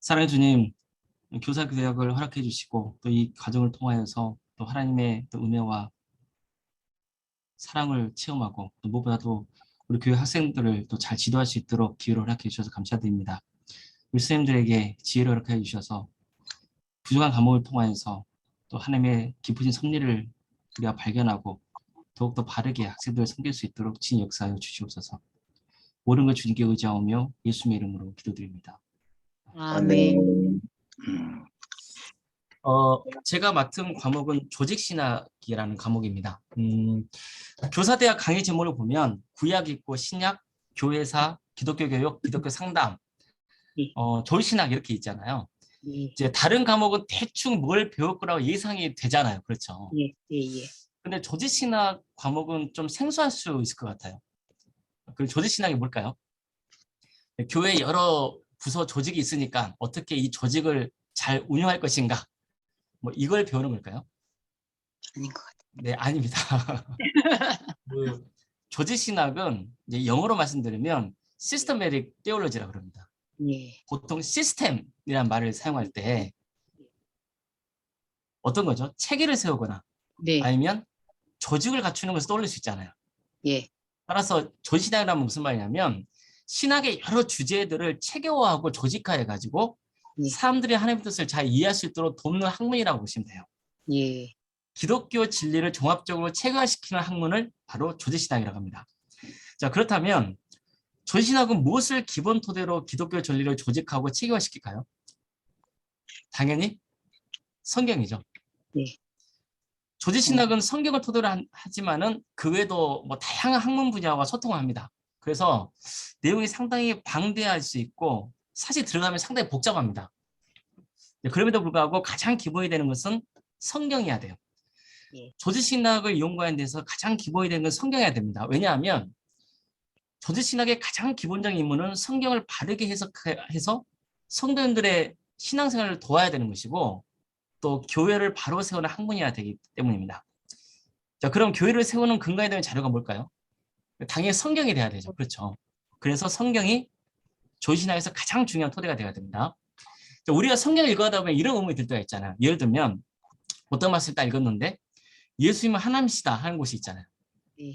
사랑의 주님, 교사 교육을 허락해 주시고 또 이 과정을 통하여서 또 하나님의 또 은혜와 사랑을 체험하고 또 무엇보다도 우리 교회 학생들을 또 잘 지도할 수 있도록 기회를 허락해 주셔서 감사드립니다. 우리 선생님들에게 지혜를 허락해 주셔서 부족한 과목을 통하여서 또 하나님의 깊으신 섭리를 우리가 발견하고 더욱더 바르게 학생들을 섬길 수 있도록 진 역사하여 주시옵소서. 모든 걸 주님께 의지하오며 예수님의 이름으로 기도드립니다. 아멘. 제가 맡은 과목은 조직신학이라는 과목입니다. 교사대학 강의 제목을 보면 구약 있고 신약, 교회사, 기독교 교육, 기독교 상담, 조직신학 이렇게 있잖아요. 이제 다른 과목은 대충 뭘 배울 거라고 예상이 되잖아요. 그렇죠? 근데 조직신학 과목은 좀 생소할 수 있을 것 같아요. 그 조직신학이 뭘까요? 교회 여러 부서 조직이 있으니까 어떻게 이 조직을 잘 운영할 것인가? 뭐 이걸 배우는 걸까요? 아닌 것 같아요. 네, 아닙니다. 그 조직신학은 이제 영어로 말씀드리면 systematic theology라고 그럽니다. 보통 시스템이라는 말을 사용할 때 어떤 거죠? 체계를 세우거나 아니면 조직을 갖추는 것을 떠올릴 수 있잖아요. 따라서 조직신학이라면 무슨 말이냐면 신학의 여러 주제들을 체계화하고 조직화해가지고 사람들이 하나님의 뜻을 잘 이해할 수 있도록 돕는 학문이라고 보시면 돼요. 기독교 진리를 종합적으로 체계화시키는 학문을 바로 조직신학이라고 합니다. 자, 그렇다면 조직신학은 무엇을 기본 토대로 기독교 진리를 조직하고 체계화시킬까요? 당연히 성경이죠. 조직신학은 성경을 토대로 하지만은 그 외에도 뭐 다양한 학문 분야와 소통을 합니다. 그래서 내용이 상당히 방대할 수 있고 사실 들어가면 상당히 복잡합니다. 그럼에도 불구하고 가장 기본이 되는 것은 성경이어야 돼요. 조직신학을 이용하는 데서 가장 기본이 되는 건 성경이어야 됩니다. 왜냐하면 조직신학의 가장 기본적인 임무는 성경을 바르게 해석해서 성도님들의 신앙생활을 도와야 되는 것이고 또 교회를 바로 세우는 학문이어야 되기 때문입니다. 자, 그럼 교회를 세우는 근거에 대한 자료가 뭘까요? 당연히 성경이 돼야 되죠. 그렇죠. 그래서 성경이 조직신학에서 가장 중요한 토대가 되어야 됩니다. 자, 우리가 성경을 읽어가다 보면 이런 의문이 들 때가 있잖아요. 예를 들면 어떤 말씀을 딱 읽었는데 예수님은 하나님이시다 하는 곳이 있잖아요.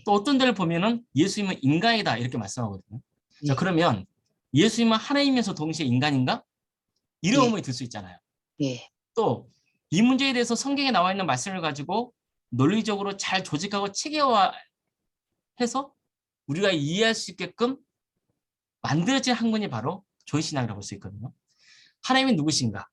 또 어떤 데를 보면은 예수님은 인간이다 이렇게 말씀하거든요. 자, 그러면 예수님은 하나님이면서 동시에 인간인가? 이런 의문이 들 수 있잖아요. 또 이 문제에 대해서 성경에 나와 있는 말씀을 가지고 논리적으로 잘 조직하고 체계화해서 우리가 이해할 수 있게끔 만들어진 학문이 바로 조직신학이라고 볼 수 있거든요. 하나님은 누구신가?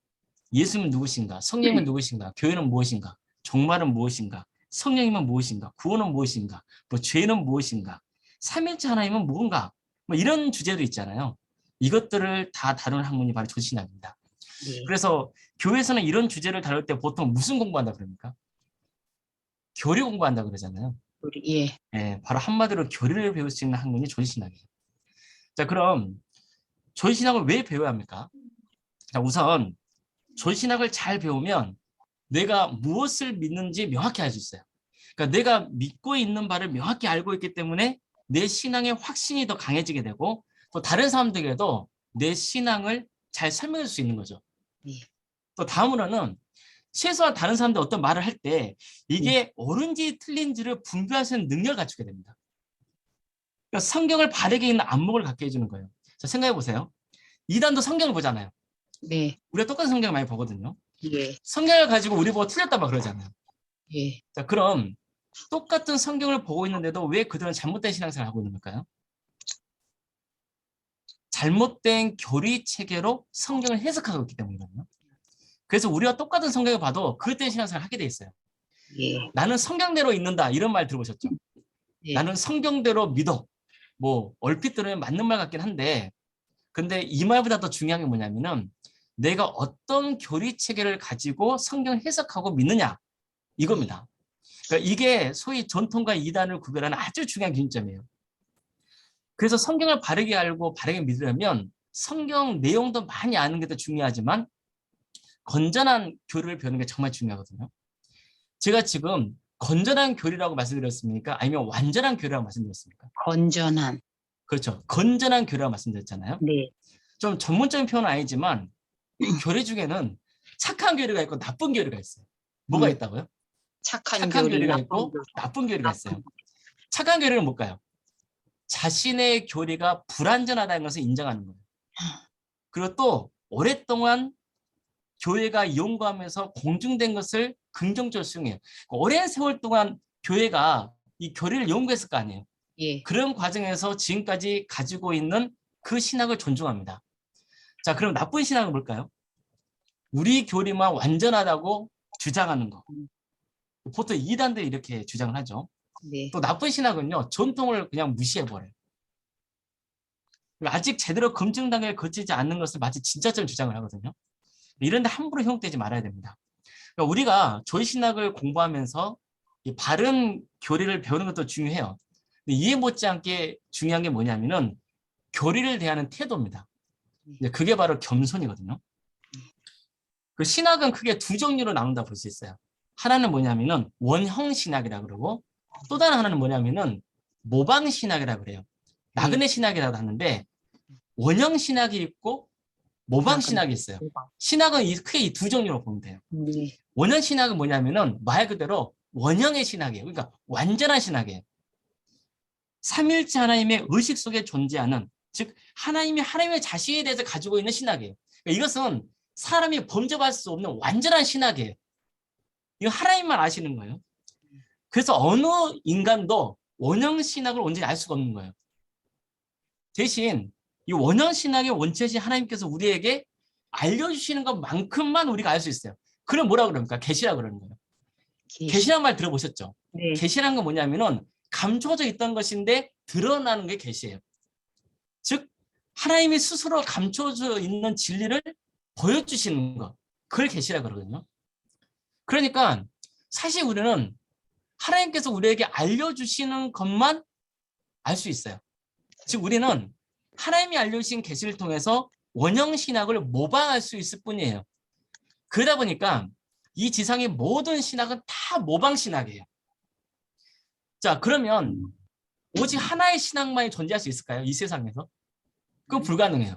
예수님은 누구신가? 성령은 누구신가? 교회는 무엇인가? 종말은 무엇인가? 성령님은 무엇인가? 구원은 무엇인가? 뭐 죄는 무엇인가? 삼일째 하나님은 무언가? 뭐 이런 주제도 있잖아요. 이것들을 다 다루는 학문이 바로 조직신학입니다. 그래서 교회에서는 이런 주제를 다룰 때 보통 무슨 공부한다 그럽니까? 교리 공부한다 그러잖아요. 바로 한마디로 교리를 배울 수 있는 학문이 조직신학이에요. 자, 그럼 조직신학을 왜 배워야 합니까? 자, 우선 조직신학을 잘 배우면 내가 무엇을 믿는지 명확히 알 수 있어요. 그러니까 내가 믿고 있는 바를 명확히 알고 있기 때문에 내 신앙의 확신이 더 강해지게 되고 또 다른 사람들에게도 내 신앙을 잘 설명할 수 있는 거죠. 또 다음으로는 최소한 다른 사람들 어떤 말을 할 때 이게 옳은지 틀린지를 분별할 수 있는 능력을 갖추게 됩니다. 그러니까 성경을 바르게 읽는 안목을 갖게 해주는 거예요. 자, 생각해 보세요. 이단도 성경을 보잖아요. 우리가 똑같은 성경을 많이 보거든요. 성경을 가지고 우리 보고 틀렸다 막 그러잖아요. 자, 그럼 똑같은 성경을 보고 있는데도 왜 그들은 잘못된 신앙생활을 하고 있는 걸까요? 잘못된 교리 체계로 성경을 해석하고 있기 때문이거든요. 그래서 우리가 똑같은 성경을 봐도 그릇된 신앙생활을 하게 돼 있어요. 나는 성경대로 읽는다 이런 말 들어보셨죠? 나는 성경대로 믿어. 뭐 얼핏 들으면 맞는 말 같긴 한데 근데 이 말보다 더 중요한 게 뭐냐면은 내가 어떤 교리 체계를 가지고 성경을 해석하고 믿느냐 이겁니다. 그러니까 이게 소위 전통과 이단을 구별하는 아주 중요한 기준점이에요. 그래서 성경을 바르게 알고 바르게 믿으려면 성경 내용도 많이 아는 게 더 중요하지만 건전한 교리를 배우는 게 정말 중요하거든요. 제가 지금 건전한 교리라고 말씀드렸습니까? 아니면 완전한 교리라고 말씀드렸습니까? 건전한. 그렇죠. 건전한 교리라고 말씀드렸잖아요. 좀 전문적인 표현은 아니지만 이 교리 중에는 착한 교리가 있고 나쁜 교리가 있어요. 뭐가 음. 있다고요? 착한 착한 교리, 교리가 나쁜 있고 교리. 나쁜 교리가 있어요. 착한 교리는 뭘까요? 자신의 교리가 불완전하다는 것을 인정하는 거예요. 그리고 또 오랫동안 교회가 이용하면서 공증된 것을 긍정적으로 수용해요. 오랜 세월 동안 교회가 이 교리를 연구했을 거 아니에요. 예. 그런 과정에서 지금까지 가지고 있는 그 신학을 존중합니다. 자, 그럼 나쁜 신학은 뭘까요? 우리 교리만 완전하다고 주장하는 거. 보통 이단들이 이렇게 주장을 하죠. 네. 또 나쁜 신학은요, 전통을 그냥 무시해버려요. 아직 제대로 검증 단계를 거치지 않는 것을 마치 진짜처럼 주장을 하거든요. 이런 데 함부로 형용되지 말아야 됩니다. 그러니까 우리가 조이신학을 공부하면서 이 바른 교리를 배우는 것도 중요해요. 근데 이해 못지않게 중요한 게 뭐냐면은 교리를 대하는 태도입니다. 그게 바로 겸손이거든요. 그 신학은 크게 두 종류로 나눈다 볼 수 있어요. 하나는 뭐냐면은 원형 신학이라 그러고 또 다른 하나는 뭐냐면은 모방 신학이라 그래요. 나그네 신학이라고 하는데 원형 신학이 있고 모방 신학이 있어요. 신학은 크게 이 두 종류로 보면 돼요. 네. 원형 신학은 뭐냐면은 말 그대로 원형의 신학이에요. 그러니까 완전한 신학이에요. 삼일체 하나님의 의식 속에 존재하는, 즉 하나님의 자신에 대해서 가지고 있는 신학이에요. 그러니까 이것은 사람이 범접할 수 없는 완전한 신학이에요. 이거 하나님만 아시는 거예요. 그래서 어느 인간도 원형 신학을 온전히 알 수가 없는 거예요. 대신 이 원형 신학의 원체신 하나님께서 우리에게 알려주시는 것만큼만 우리가 알 수 있어요. 그럼 뭐라 그럽니까? 계시라 그러는 거예요. 계시란 말 들어보셨죠? 네. 계시란 건 뭐냐면은 감춰져 있던 것인데 드러나는 게 계시예요. 즉 하나님이 스스로 감춰져 있는 진리를 보여주시는 것, 그걸 계시라 그러거든요. 그러니까 사실 우리는 하나님께서 우리에게 알려주시는 것만 알 수 있어요. 즉 우리는 하나님이 알려주신 계시를 통해서 원형 신학을 모방할 수 있을 뿐이에요. 그러다 보니까 이 지상의 모든 신학은 다 모방 신학이에요. 자, 그러면 오직 하나의 신학만이 존재할 수 있을까요? 이 세상에서? 그건 불가능해요.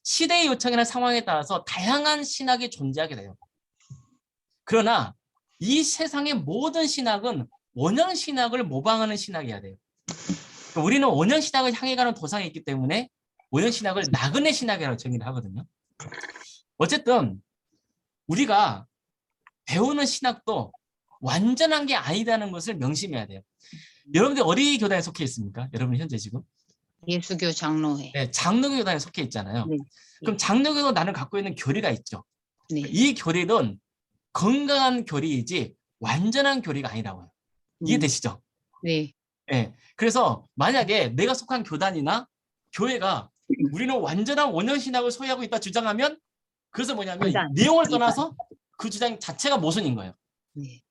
시대의 요청이나 상황에 따라서 다양한 신학이 존재하게 돼요. 그러나 이 세상의 모든 신학은 원형 신학을 모방하는 신학이어야 돼요. 그러니까 우리는 원형 신학을 향해 가는 도상이 있기 때문에 원형 신학을 나그네 신학이라고 정의를 하거든요. 어쨌든 우리가 배우는 신학도 완전한 게 아니다는 것을 명심해야 돼요. 여러분들 어디 교단에 속해 있습니까? 여러분 현재 지금? 예수교 장로회. 네, 장로교 교단에 속해 있잖아요. 네. 그럼 장로교도 나는 갖고 있는 교리가 있죠. 네. 이 교리는 건강한 교리이지 완전한 교리가 아니라고요. 이해되시죠? 네. 네. 그래서 만약에 내가 속한 교단이나 교회가 우리는 완전한 원형 신학을 소유하고 있다 주장하면 그것은 뭐냐면 내용을 떠나서 그 주장 자체가 모순인 거예요. 네.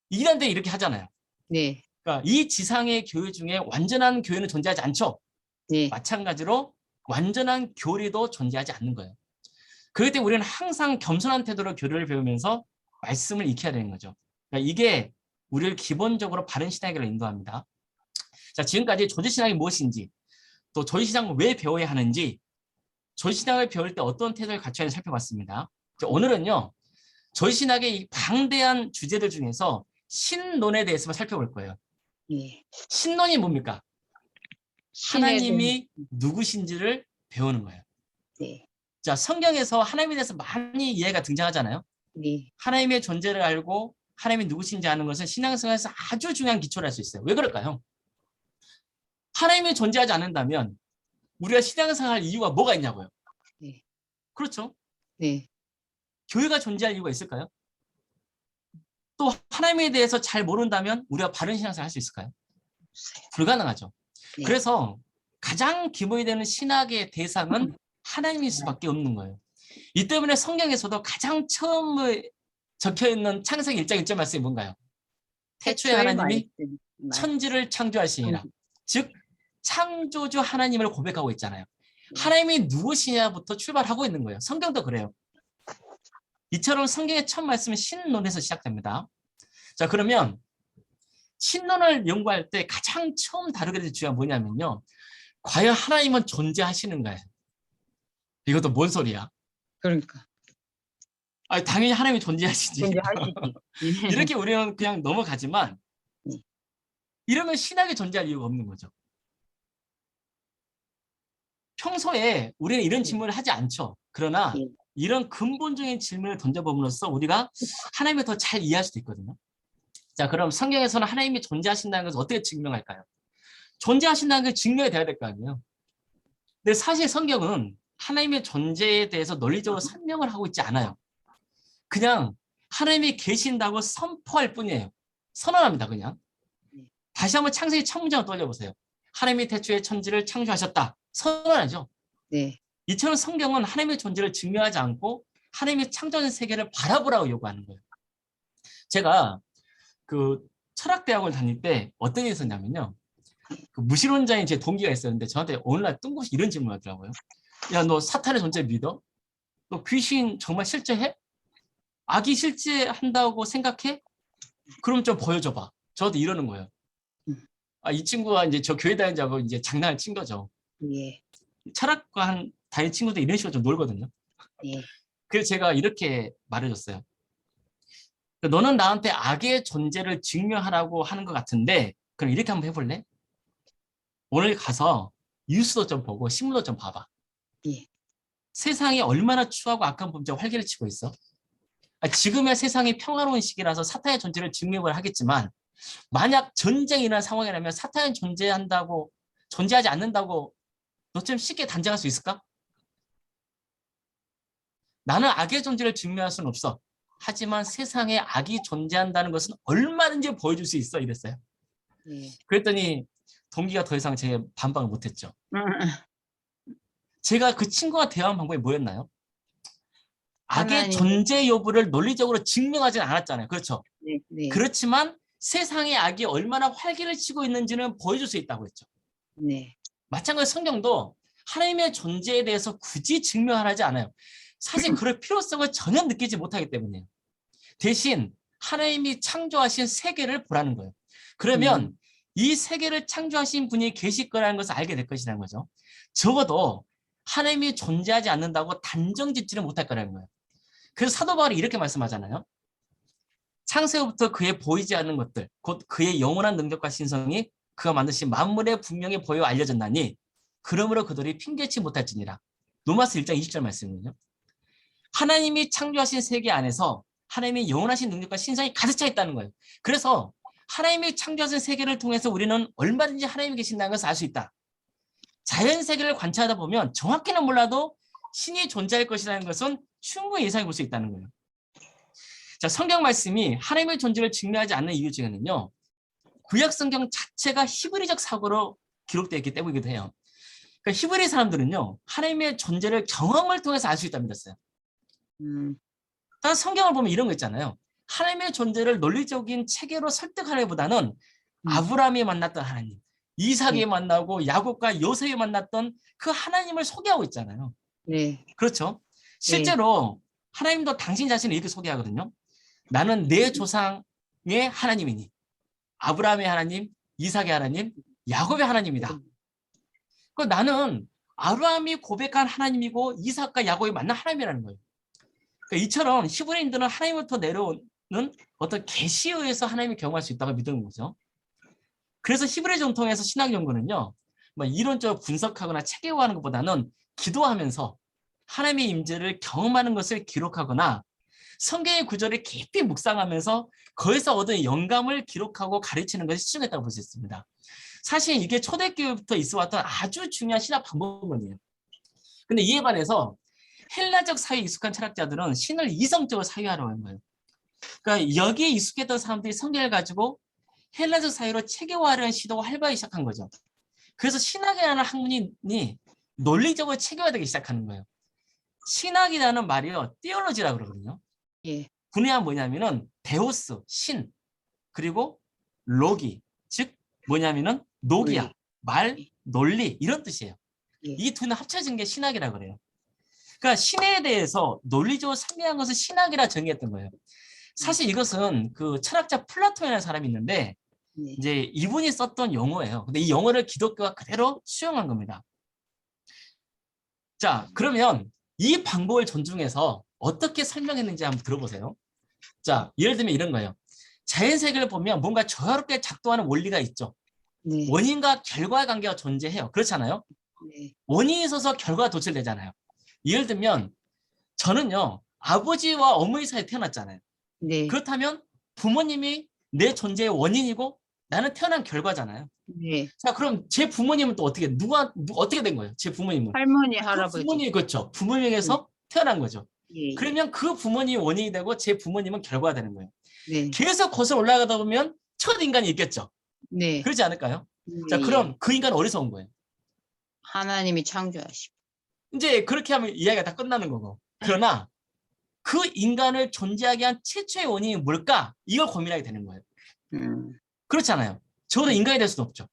이단들이 이렇게 하잖아요. 네. 그러니까 이 지상의 교회 중에 완전한 교회는 존재하지 않죠. 네. 마찬가지로 완전한 교리도 존재하지 않는 거예요. 그렇기 때문에 우리는 항상 겸손한 태도로 교리를 배우면서 말씀을 익혀야 되는 거죠. 그러니까 이게 우리를 기본적으로 바른 신학으로 인도합니다. 자, 지금까지 조지신학이 무엇인지, 또 조지신학을 왜 배워야 하는지, 조지신학을 배울 때 어떤 태도를 갖춰야 하는지 살펴봤습니다. 자, 오늘은요, 조지신학의 이 방대한 주제들 중에서 신론에 대해서만 살펴볼 거예요. 네. 신론이 뭡니까? 하나님이 누구신지를 배우는 거예요. 네. 자, 성경에서 하나님에 대해서 많이 이해가 등장하잖아요. 네. 하나님의 존재를 알고 하나님이 누구신지 아는 것은 신앙생활에서 아주 중요한 기초를 할 수 있어요. 왜 그럴까요? 하나님이 존재하지 않는다면 우리가 신앙생활할 이유가 뭐가 있냐고요. 네. 그렇죠? 네. 교회가 존재할 이유가 있을까요? 또 하나님에 대해서 잘 모른다면 우리가 바른 신앙생활 할 수 있을까요? 불가능하죠. 네. 그래서 가장 기본이 되는 신학의 대상은 하나님일 수밖에 없는 거예요. 이 때문에 성경에서도 가장 처음에 적혀있는 창세기 1장 1절 말씀이 뭔가요? 태초에 하나님이 천지를 창조하시니라. 즉 창조주 하나님을 고백하고 있잖아요. 하나님이 누구시냐부터 출발하고 있는 거예요. 성경도 그래요. 이처럼 성경의 첫 말씀은 신론에서 시작됩니다. 자, 그러면 신론을 연구할 때 가장 처음 다루게 될 주제가 뭐냐면요. 과연 하나님은 존재하시는가요? 이것도 뭔 소리야? 그러니까. 당연히 하나님이 존재하시지. 존재하시지. 이렇게 우리는 그냥 넘어가지만 네. 이러면 신학이 존재할 이유가 없는 거죠. 평소에 우리는 이런 질문을 하지 않죠. 그러나 예. 이런 근본적인 질문을 던져봄으로써 우리가 하나님을 더 잘 이해할 수도 있거든요. 자, 그럼 성경에서는 하나님이 존재하신다는 것을 어떻게 증명할까요? 존재하신다는 게 증명이 돼야 될 거 아니에요. 근데 사실 성경은 하나님의 존재에 대해서 논리적으로 설명을 하고 있지 않아요. 그냥 하나님이 계신다고 선포할 뿐이에요. 선언합니다, 그냥. 다시 한번 창세기 첫 문장을 떠올려보세요. 하나님이 태초에 천지를 창조하셨다. 선언하죠. 네. 이처럼 성경은 하나님의 존재를 증명하지 않고 하나님이 창조하신 세계를 바라보라고 요구하는 거예요. 제가 그 철학대학을 다닐 때 어떤 일이 있었냐면요. 그 무신론자인 제 동기가 있었는데 저한테 어느 날 뜬금없이 이런 질문을 하더라고요. 야, 너 사탄의 존재 믿어? 너 귀신 정말 실제해? 악이 실제한다고 생각해? 그럼 좀 보여줘봐. 저한테 이러는 거예요. 이 친구가 이제 저 교회 다니자고 이제 장난을 친 거죠. 예. 철학과 다닌 친구들 이런 식으로 좀 놀거든요. 예. 그래서 제가 이렇게 말해줬어요. 너는 나한테 악의 존재를 증명하라고 하는 것 같은데 그럼 이렇게 한번 해볼래? 오늘 가서 뉴스도 좀 보고 신문도 좀 봐봐. 예. 세상이 얼마나 추하고 악한 범죄가 활개를 치고 있어? 지금의 세상이 평화로운 시기라서 사탄의 존재를 증명을 하겠지만 만약 전쟁이 일어난 상황이라면 사탄이 존재하지 않는다고 너처럼 쉽게 단정할 수 있을까? 나는 악의 존재를 증명할 수는 없어. 하지만 세상에 악이 존재한다는 것은 얼마든지 보여줄 수 있어. 이랬어요. 예. 그랬더니 동기가 더 이상 제 반박을 못했죠. 제가 그 친구와 대화한 방법이 뭐였나요? 악의 하나님. 존재 여부를 논리적으로 증명하진 않았잖아요. 그렇죠? 네. 네. 그렇지만 세상에 악이 얼마나 활기를 치고 있는지는 보여줄 수 있다고 했죠. 네. 마찬가지로 성경도 하나님의 존재에 대해서 굳이 증명하지 않아요. 사실 그럴 필요성을 전혀 느끼지 못하기 때문이에요. 대신 하나님이 창조하신 세계를 보라는 거예요. 그러면 이 세계를 창조하신 분이 계실 거라는 것을 알게 될 것이라는 거죠. 적어도 하나님이 존재하지 않는다고 단정 짓지는 못할 거라는 거예요. 그래서 사도 바울이 이렇게 말씀하잖아요. 창세부터 그의 보이지 않는 것들, 곧 그의 영원한 능력과 신성이 그가 만드신 만물에 분명히 보여 알려졌나니 그러므로 그들이 핑계치 못할지니라. 로마서 1장 20절 말씀이거든요. 하나님이 창조하신 세계 안에서 하나님의 영원하신 능력과 신성이 가득 차 있다는 거예요. 그래서 하나님이 창조하신 세계를 통해서 우리는 얼마든지 하나님이 계신다는 것을 알 수 있다. 자연 세계를 관찰하다 보면 정확히는 몰라도 신이 존재할 것이라는 것은 충분히 예상해 볼 수 있다는 거예요. 자, 성경 말씀이 하나님의 존재를 증명하지 않는 이유 중에는요. 구약 성경 자체가 히브리적 사고로 기록되어 있기 때문이기도 해요. 그러니까 히브리 사람들은요. 하나님의 존재를 경험을 통해서 알 수 있다고 믿었어요. 다른 성경을 보면 이런 거 있잖아요. 하나님의 존재를 논리적인 체계로 설득하려기보다는 아브라함이 만났던 하나님, 이삭이 만나고 야곱과 요셉이 만났던 그 하나님을 소개하고 있잖아요. 네. 그렇죠? 실제로 하나님도 당신 자신을 이렇게 소개하거든요. 나는 내 조상의 하나님이니 아브라함의 하나님, 이삭의 하나님, 야곱의 하나님이다. 나는 아브라함이 고백한 하나님이고 이삭과 야곱이 만난 하나님이라는 거예요. 그러니까 이처럼 히브리인들은 하나님부터 내려오는 어떤 계시에 의해서 하나님을 경험할 수 있다고 믿는 거죠. 그래서 히브리 전통에서 신학 연구는요, 이론적으로 분석하거나 체계화하는 것보다는 기도하면서 하나님의 임재를 경험하는 것을 기록하거나 성경의 구절을 깊이 묵상하면서 거기서 얻은 영감을 기록하고 가르치는 것이 실용했다고 볼 수 있습니다. 사실 이게 초대교회부터 있어왔던 아주 중요한 신학 방법이에요. 근데 이에 반해서 헬라적 사회에 익숙한 철학자들은 신을 이성적으로 사유하려고 하는 거예요. 그러니까 여기에 익숙했던 사람들이 성경을 가지고 헬라적 사회로 체계화하려는 시도가 활발히 시작한 거죠. 그래서 신학이라는 학문이 논리적으로 체계화되기 시작하는 거예요. 신학이라는 말이요, 띠올로지라고 그러거든요. 예. 분야가 뭐냐면은 데오스, 신, 그리고 로기, 즉 뭐냐면은 노기야, 말, 논리 이런 뜻이에요. 이 둘은 합쳐진 게 신학이라고 그래요. 그러니까 신에 대해서 논리적으로 설명한 것을 신학이라 정의했던 거예요. 사실 이것은 그 철학자 플라톤이라는 사람이 있는데 이제 이분이 썼던 용어예요. 근데 이 용어를 기독교가 그대로 수용한 겁니다. 자, 그러면 이 방법을 존중해서 어떻게 설명했는지 한번 들어보세요. 자, 예를 들면 이런 거예요. 자연세계를 보면 뭔가 조화롭게 작동하는 원리가 있죠. 네. 원인과 결과의 관계가 존재해요. 그렇잖아요. 네. 원인이 있어서 결과가 도출되잖아요. 예를 들면 저는요, 아버지와 어머니 사이에 태어났잖아요. 네. 그렇다면 부모님이 내 존재의 원인이고 나는 태어난 결과잖아요. 네. 자, 그럼 제 부모님은 또 어떻게 된 거예요? 제 부모님은. 할머니, 그 할아버지. 부모님이 그렇죠. 부모님에서 태어난 거죠. 예, 예. 그러면 그 부모님이 원인이 되고 제 부모님은 결과가 되는 거예요. 네. 계속 거슬러 올라가다 보면 첫 인간이 있겠죠. 네. 그렇지 않을까요? 자, 예, 예. 그럼 그 인간은 어디서 온 거예요? 하나님이 창조하시고. 이제 그렇게 하면 이야기가 다 끝나는 거고. 그러나 그 인간을 존재하게 한 최초의 원인이 뭘까? 이걸 고민하게 되는 거예요. 그렇잖아요. 저는 인간이 될 수는 없죠.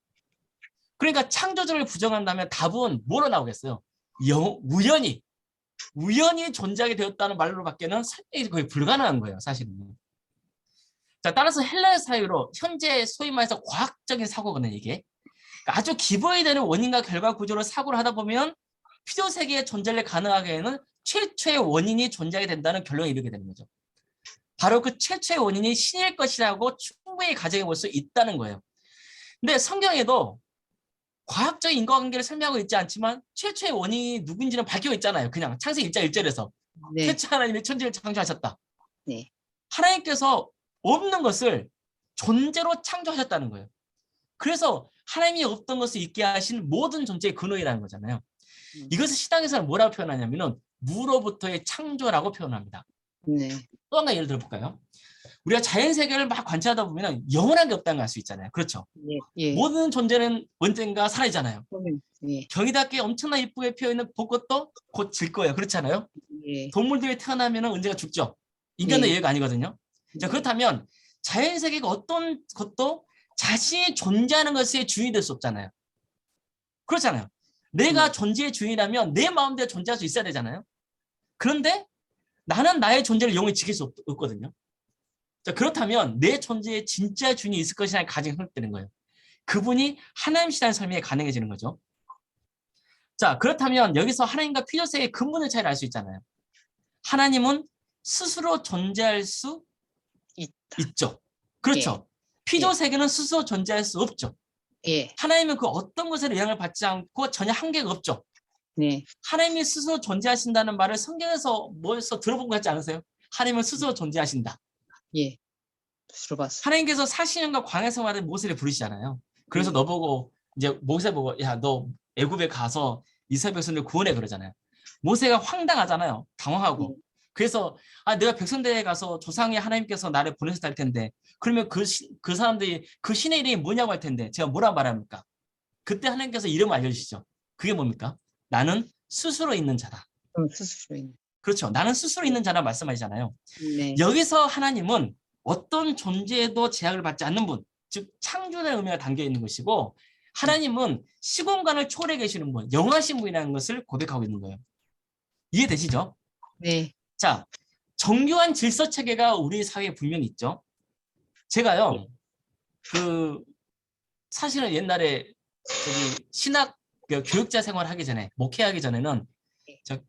그러니까 창조주를 부정한다면 답은 뭐로 나오겠어요? 우연히 존재하게 되었다는 말로밖에는 설명이 거의 불가능한 거예요, 사실은. 자, 따라서 헬라어 사유로 현재 소위 말해서 과학적인 사고거든요, 이게. 그러니까 아주 기본이 되는 원인과 결과 구조로 사고를 하다 보면 필요 세계의 존재를 가능하게는 최초의 원인이 존재하게 된다는 결론에 이르게 되는 거죠. 바로 그 최초의 원인이 신일 것이라고 충분히 가정해 볼 수 있다는 거예요. 근데 성경에도 과학적인 인과관계를 설명하고 있지 않지만 최초의 원인이 누군지는 밝히고 있잖아요. 그냥 창세기 1장 1절에서 네. 태초 하나님이 천지를 창조하셨다. 네. 하나님께서 없는 것을 존재로 창조하셨다는 거예요. 그래서 하나님이 없던 것을 있게 하신 모든 존재의 근원이라는 거잖아요. 이것을 신학에서는 뭐라고 표현하냐면은 무로부터의 창조라고 표현합니다. 네. 또 한 가지 예를 들어볼까요? 우리가 자연 세계를 막 관찰하다 보면 영원한 게 없다는 걸 알 수 있잖아요. 그렇죠? 예. 예. 모든 존재는 언젠가 사라지잖아요. 예. 경이답게 엄청나 이쁘게 피어있는 벚꽃도 곧 질 거예요. 그렇잖아요? 예. 동물들이 태어나면 언젠가 죽죠. 인간의 예. 예외가 아니거든요. 자, 그렇다면 자연 세계가 어떤 것도 자신이 존재하는 것의 주인이 될 수 없잖아요. 그렇잖아요. 내가 존재의 주인이라면 내 마음대로 존재할 수 있어야 되잖아요. 그런데 나는 나의 존재를 영원히 지킬 수 없거든요. 자, 그렇다면 내 존재에 진짜 주인이 있을 것이라는 가정이 설득되는 거예요. 그분이 하나님이시라는 설명이 가능해지는 거죠. 자, 그렇다면 여기서 하나님과 필요세의 근본의 차이를 알 수 있잖아요. 하나님은 스스로 존재할 수 있죠. 그렇죠. 피조 세계는 스스로 존재할 수 없죠. 예. 하나님은 그 어떤 것에도 영향을 받지 않고 전혀 한계가 없죠. 네. 하나님이 스스로 존재하신다는 말을 성경에서 뭐에서 들어본 것 같지 않으세요? 하나님은 스스로 존재하신다. 예. 들어봤어. 하나님께서 40년간 광야 생활을 모세를 부르시잖아요. 그래서 너보고 이제 모세 보고 야, 너 애굽에 가서 이스라엘 백성들 구원해 그러잖아요. 모세가 황당하잖아요. 당황하고. 그래서 내가 백성대에 가서 조상의 하나님께서 나를 보내셨다 할 텐데 그러면 그 사람들이 그 신의 이름이 뭐냐고 할 텐데 제가 뭐라 말합니까? 그때 하나님께서 이름을 알려주시죠. 그게 뭡니까? 나는 스스로 있는 자다. 스스로 있는. 그렇죠. 나는 스스로 있는 자라 말씀하시잖아요. 네. 여기서 하나님은 어떤 존재에도 제약을 받지 않는 분, 즉 창조의 의미가 담겨 있는 것이고 하나님은 시공간을 초월해 계시는 분, 영하신 분이라는 것을 고백하고 있는 거예요. 이해되시죠? 네. 자, 정교한 질서 체계가 우리 사회에 분명히 있죠. 제가요, 사실은 옛날에 신학 교육자 생활 하기 전에, 목회하기 전에는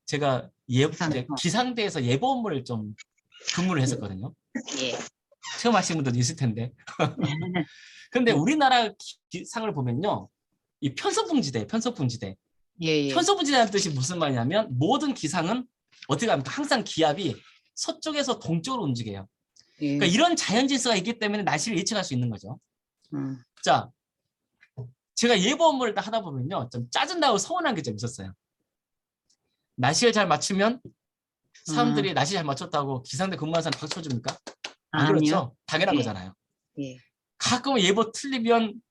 제가 기상대에서 예보 업무를 좀 근무를 했었거든요. 예. 처음 하신 분들도 있을 텐데. 근데 우리나라 기상을 보면요, 이 편서풍지대. 예. 편서풍지대라는 뜻이 무슨 말이냐면 모든 기상은 어떻게 합니까? 항상 기압이 서쪽에서 동쪽으로 움직여요. 예. 그러니까 이런 자연 질서가 있기 때문에 날씨를 예측할 수 있는 거죠. 자, 제가 예보 업무를 하다 보면요, 좀 짜증나고 서운한 게 좀 있었어요. 날씨를 잘 맞추면 사람들이 날씨 잘 맞췄다고 기상대 근무하는 사람 박수 쳐줍니까? 안 그렇죠? 당연한 거잖아요. 예. 가끔 예보 틀리면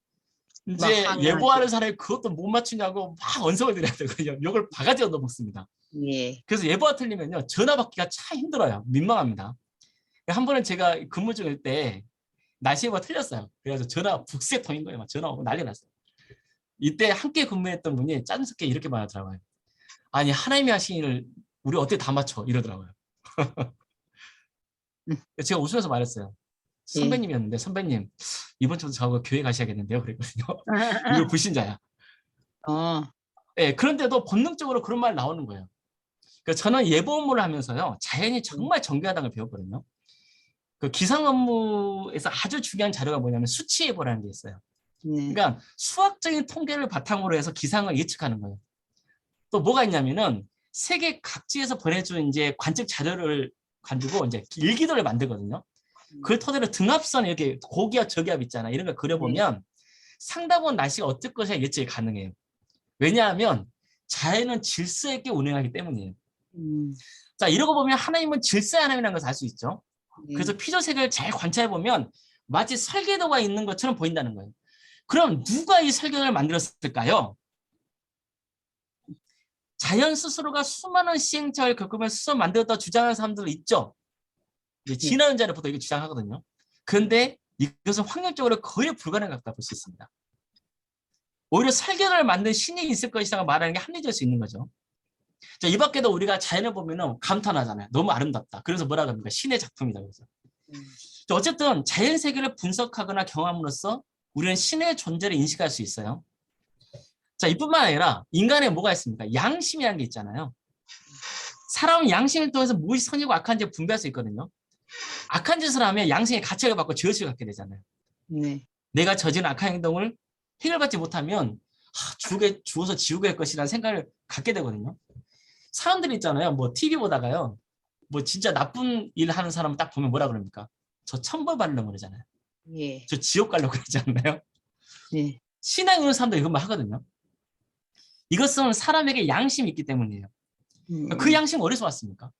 이제 예보하는 사람이 그것도 못 맞추냐고 막 언성을 드려야 되거든요. 욕을 바가지 얻어 먹습니다. 예. 그래서 예보가 틀리면요, 전화 받기가 참 힘들어요. 민망합니다. 한 번은 제가 근무 중일 때 날씨 예보가 틀렸어요. 그래서 전화 북새 통인 거예요. 막 전화 오고 난리 났어요. 이때 함께 근무했던 분이 짜증스럽게 이렇게 말하더라고요. 아니, 하나님이 하신 일을 우리 어떻게 다 맞춰? 이러더라고요. 제가 웃으면서 말했어요. 선배님이었는데, 선배님, 이번 주부터 저하고 교회 가셔야겠는데요? 그랬거든요. 이거 불신자야. 네, 그런데도 본능적으로 그런 말 나오는 거예요. 저는 예보 업무를 하면서요, 자연이 정말 정교하다는 걸 배웠거든요. 그 기상 업무에서 아주 중요한 자료가 뭐냐면 수치 예보라는 게 있어요. 네. 그러니까 수학적인 통계를 바탕으로 해서 기상을 예측하는 거예요. 또 뭐가 있냐면은 세계 각지에서 보내준 이제 관측 자료를 가지고 이제 일기도를 만들거든요. 그걸 토대로 등압선 이렇게 고기압 저기압 있잖아. 이런 걸 그려보면 상당한 날씨가 어떨 것이 예측이 가능해요. 왜냐하면 자연은 질서 있게 운행하기 때문이에요. 자, 이러고 보면 하나님은 질서의 하나님이라는 것을 알 수 있죠. 그래서 피조세계를 잘 관찰해 보면 마치 설계도가 있는 것처럼 보인다는 거예요. 그럼 누가 이 설계도를 만들었을까요? 자연 스스로가 수많은 시행착오를 겪으면서 스스로 만들었다고 주장하는 사람들 있죠. 이제 진화론 자를 보통 이게 주장하거든요. 그런데 이것은 확률적으로 거의 불가능하다고 볼 수 있습니다. 오히려 설계도를 만든 신이 있을 것이라고 말하는 게 합리적일 수 있는 거죠. 자, 이 밖에도 우리가 자연을 보면 감탄하잖아요. 너무 아름답다. 그래서 뭐라 그럽니까? 신의 작품이다. 그래서. 어쨌든 자연 세계를 분석하거나 경험함으로써 우리는 신의 존재를 인식할 수 있어요. 자, 이뿐만 아니라 인간에 뭐가 있습니까? 양심이라는 게 있잖아요. 사람은 양심을 통해서 무엇이 선이고 악한지 분별할 수 있거든요. 악한 짓을 하면 양심의 가책을 받고 죄의식을 갖게 되잖아요. 네. 내가 저지른 악한 행동을 해결받지 못하면 죽어서 지옥에 갈 것이라는 생각을 갖게 되거든요. 사람들이 있잖아요. 뭐 TV 보다가요. 뭐 진짜 나쁜 일 하는 사람 딱 보면 뭐라 그럽니까? 저 천벌 받으려고 그러잖아요. 예. 저 지옥 가려고 그러지 않나요? 네. 신앙 있는 사람들 이것만 하거든요. 이것은 사람에게 양심이 있기 때문이에요. 그 양심 어디서 왔습니까?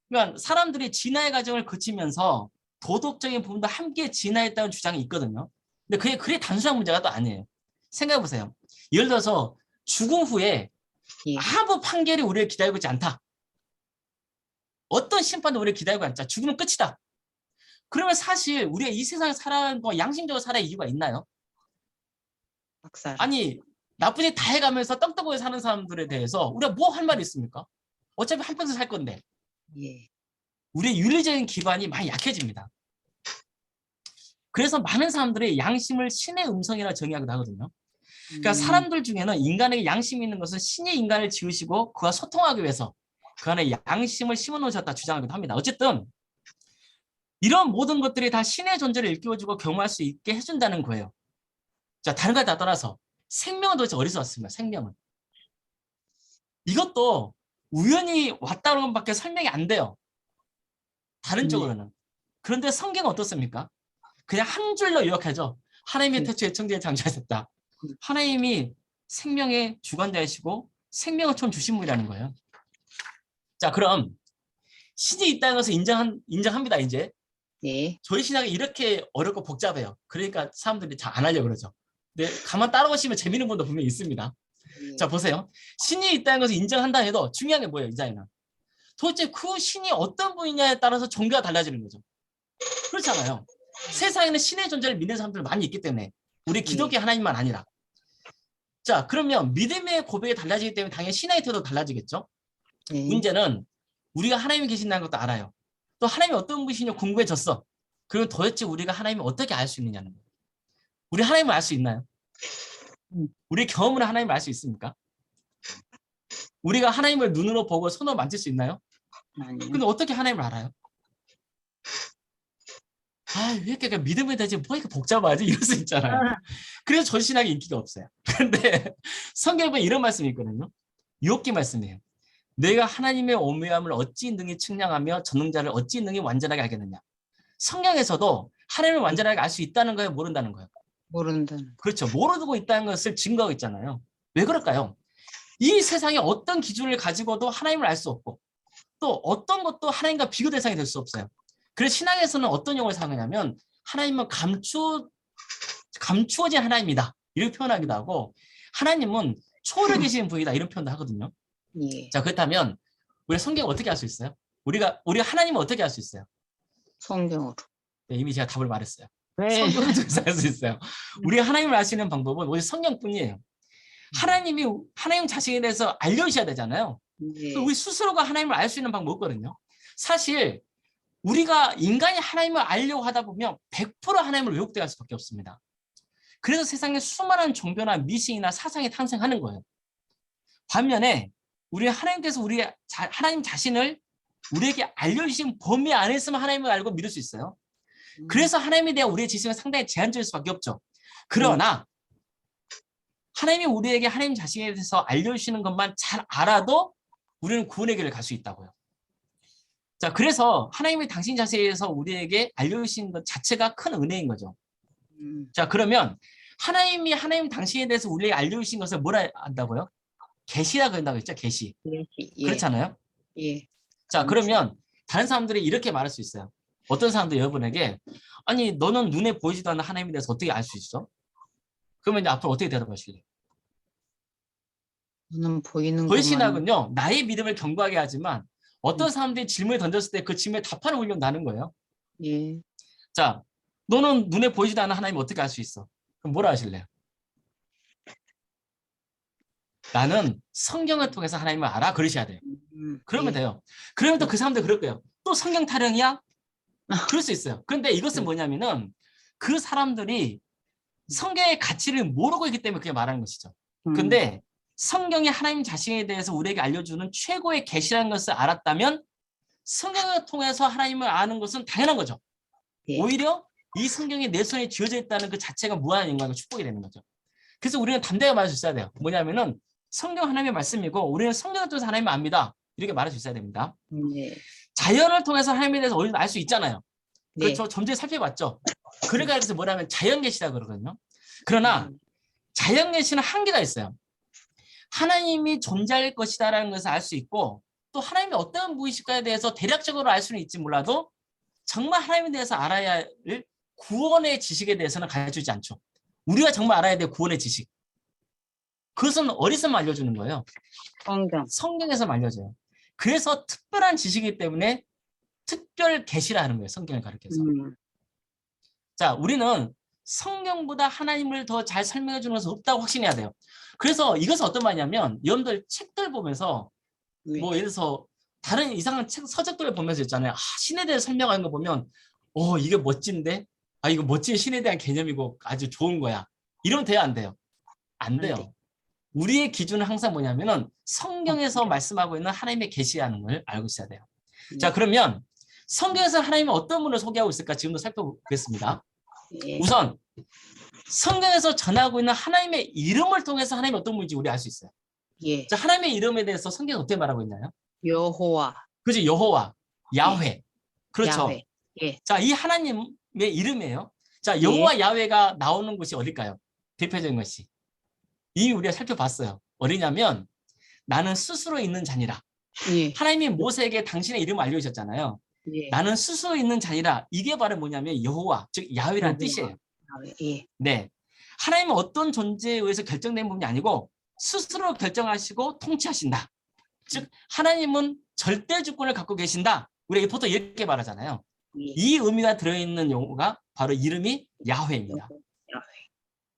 그러니까 사람들이 진화의 과정을 거치면서 도덕적인 부분도 함께 진화했다는 주장이 있거든요. 근데 그게 그리 단순한 문제가 또 아니에요. 생각해 보세요. 예를 들어서 죽음 후에 아무 판결이 우리를 기다리고 있지 않다. 어떤 심판도 우리를 기다리고 있지 않다. 죽으면 끝이다. 그러면 사실 우리가 이 세상에 뭐 양심적으로 살아야 이유가 있나요? 박살. 아니 나쁜 일 다 해가면서 떡떡하게 사는 사람들에 대해서 우리가 뭐 할 말이 있습니까? 어차피 한평생 살 건데. 우리의 윤리적인 기반이 많이 약해집니다. 그래서 많은 사람들이 양심을 신의 음성이라 정의하기도 하거든요. 그러니까 사람들 중에는 인간에게 양심이 있는 것은 신이 인간을 지으시고 그와 소통하기 위해서 그 안에 양심을 심어놓으셨다 주장하기도 합니다. 어쨌든 이런 모든 것들이 다 신의 존재를 일깨워주고 경험할 수 있게 해준다는 거예요. 자, 다른 걸 다 떠나서 생명은 도대체 어디서 왔습니까? 생명은. 이것도 우연히 왔다는 것밖에 설명이 안 돼요. 다른 쪽으로는. 그런데 성경은 어떻습니까? 그냥 한 줄로 요약하죠. 하나님의 태초에 천지에 창조하셨다. 하나님이 생명의 주관자이시고 생명을 총 주신 분이라는 거예요. 자, 그럼 신이 있다는 것을 인정합니다. 이제. 저희 신학이 이렇게 어렵고 복잡해요. 그러니까 사람들이 잘 안 하려고 그러죠. 근데 가만 따라오시면 재밌는 분도 분명히 있습니다. 자, 보세요. 신이 있다는 것을 인정한다 해도 중요한 게 뭐예요? 이 자리는. 도대체 그 신이 어떤 분이냐에 따라서 종교가 달라지는 거죠. 그렇잖아요. 세상에는 신의 존재를 믿는 사람들 많이 있기 때문에 우리 기독교 하나님만 아니라. 자, 그러면 믿음의 고백이 달라지기 때문에 당연히 신앙의 태도도 달라지겠죠. 문제는 우리가 하나님이 계신다는 것도 알아요. 또 하나님이 어떤 분이시냐 궁금해졌어. 그리고 도대체 우리가 하나님을 어떻게 알 수 있느냐는 거예요. 우리 하나님을 알 수 있나요? 우리 경험으로 하나님을 알 수 있습니까? 우리가 하나님을 눈으로 보고 손으로 만질 수 있나요? 근데 어떻게 하나님을 알아요? 왜 이렇게 믿음에 대해서 뭐 이렇게 복잡하지? 이럴 수 있잖아요. 그래서 전신학이 인기가 없어요. 그런데 성경에 보면 이런 말씀이 있거든요. 욥기 말씀이에요. 내가 하나님의 오묘함을 어찌 능히 측량하며 전능자를 어찌 능히 완전하게 알겠느냐. 성경에서도 하나님을 완전하게 알 수 있다는 거예요? 모른다는 거예요? 모른다는. 그렇죠. 모르고 있다는 것을 증거하고 있잖아요. 왜 그럴까요? 이 세상에 어떤 기준을 가지고도 하나님을 알 수 없고 또 어떤 것도 하나님과 비교 대상이 될 수 없어요. 그래서 신앙에서는 어떤 용어를 사용하냐면 하나님은 감추어진 하나님이다. 이렇게 표현하기도 하고 하나님은 초월해 계시는 분이다. 이런 표현도 하거든요. 자, 그렇다면 우리가 성경을 어떻게 알 수 있어요? 우리가 하나님을 어떻게 알 수 있어요? 성경으로. 네, 이미 제가 답을 말했어요. 성경을 통해서 알 수 있어요. 우리가 하나님을 알 수 있는 방법은 오직 성경뿐이에요. 하나님 자신에 대해서 알려주셔야 되잖아요. 우리 스스로가 하나님을 알 수 있는 방법이 없거든요. 사실 우리가 인간이 하나님을 알려고 하다 보면 100% 하나님을 왜곡되어 갈 수밖에 없습니다. 그래서 세상에 수많은 종교나 미신이나 사상이 탄생하는 거예요. 반면에 우리 하나님께서 하나님 자신을 우리에게 알려주신 범위 안에서만 하나님을 알고 믿을 수 있어요. 그래서 하나님에 대한 우리의 지식은 상당히 제한적일 수밖에 없죠. 그러나 하나님이 우리에게 하나님 자신에 대해서 알려주시는 것만 잘 알아도 우리는 구원의 길을 갈 수 있다고요. 자, 그래서 하나님이 당신 자신에 대해서 우리에게 알려주신 것 자체가 큰 은혜인 거죠. 자, 그러면 하나님 당신에 대해서 우리에게 알려주신 것을 뭐라 한다고요? 계시라 그런다고 했죠, 계시. 예. 그렇잖아요. 예. 자, 그러면 다른 사람들이 이렇게 말할 수 있어요. 어떤 사람들이 여러분에게 아니 너는 눈에 보이지도 않는 하나님에 대해서 어떻게 알 수 있어? 그러면 이제 앞으로 어떻게 대답하실래요? 저는 보이는 거의 것만 신학은요, 나의 믿음을 견고하게 하지만 어떤 사람들이 질문을 던졌을 때 그 질문에 답하는 훈련 나는 거예요. 예. 자, 너는 눈에 보이지도 않는 하나님을 어떻게 알 수 있어? 그럼 뭐라 하실래요? 나는 성경을 통해서 하나님을 알아. 그러셔야 돼요. 그러면 예. 돼요. 그러면 또 그 사람들 그럴 거예요. 또 성경 타령이야? 그럴 수 있어요. 그런데 이것은 뭐냐면은 그 사람들이 성경의 가치를 모르고 있기 때문에 그렇게 말하는 것이죠. 근데 성경이 하나님 자신에 대해서 우리에게 알려주는 최고의 계시라는 것을 알았다면 성경을 통해서 하나님을 아는 것은 당연한 거죠. 예. 오히려 이 성경이 내 손에 쥐어져 있다는 그 자체가 무한한 영광과 축복이 되는 거죠. 그래서 우리는 담대하게 말할 수 있어야 돼요. 뭐냐면은 성경 하나님의 말씀이고 우리는 성경을 통해서 하나님을 압니다. 이렇게 말할 수 있어야 됩니다. 예. 자연을 통해서 하나님에 대해서 어디서 알 수 있잖아요. 네. 그렇죠. 점점 살펴봤죠. 그러니까 그래서 뭐라면 자연계시라 그러거든요. 그러나 자연계시는 한계가 있어요. 하나님이 존재할 것이다라는 것을 알 수 있고 또 하나님이 어떤 분이실까에 대해서 대략적으로 알 수는 있지 몰라도 정말 하나님에 대해서 알아야 할 구원의 지식에 대해서는 가르쳐주지 않죠. 우리가 정말 알아야 될 구원의 지식. 그것은 어디서만 알려주는 거예요? 성경에서만 알려줘요. 그래서 특별한 지식이기 때문에 특별 계시라 하는 거예요. 성경을 가르쳐서. 자, 우리는 성경보다 하나님을 더 잘 설명해 주는 것은 없다고 확신해야 돼요. 그래서 이것은 어떤 말이냐면 여러분들 책들 보면서 뭐 예를 들어서 다른 이상한 책 서적들을 보면서 있잖아요. 신에 대해 설명하는 거 보면 이게 멋진데? 이거 멋진 신에 대한 개념이고 아주 좋은 거야. 이러면 돼요, 안 돼요? 안 돼요. 우리의 기준은 항상 뭐냐면은 성경에서 말씀하고 있는 하나님의 계시라는 걸 알고 있어야 돼요. 자, 그러면 성경에서 하나님은 어떤 분을 소개하고 있을까 지금도 살펴보겠습니다. 예. 우선 성경에서 전하고 있는 하나님의 이름을 통해서 하나님이 어떤 분인지 우리 알 수 있어요. 예. 자, 하나님의 이름에 대해서 성경은 어떻게 말하고 있나요? 여호와. 그죠? 여호와, 야훼. 그렇죠. 야훼. 예. 자, 이 하나님의 이름이에요. 자, 여호와 야훼가 나오는 곳이 어딜까요? 대표적인 것이. 이미 우리가 살펴봤어요. 어디냐면 나는 스스로 있는 자니라. 예. 하나님이 모세에게 당신의 이름을 알려주셨잖아요. 예. 나는 스스로 있는 자니라. 이게 바로 뭐냐면 여호와, 즉 야훼라는 뜻이에요. 예. 네, 하나님은 어떤 존재에 의해서 결정된 부분이 아니고 스스로 결정하시고 통치하신다. 즉 하나님은 절대 주권을 갖고 계신다. 우리가 보통 이렇게 말하잖아요. 예. 이 의미가 들어있는 용어가 바로 이름이 야훼입니다.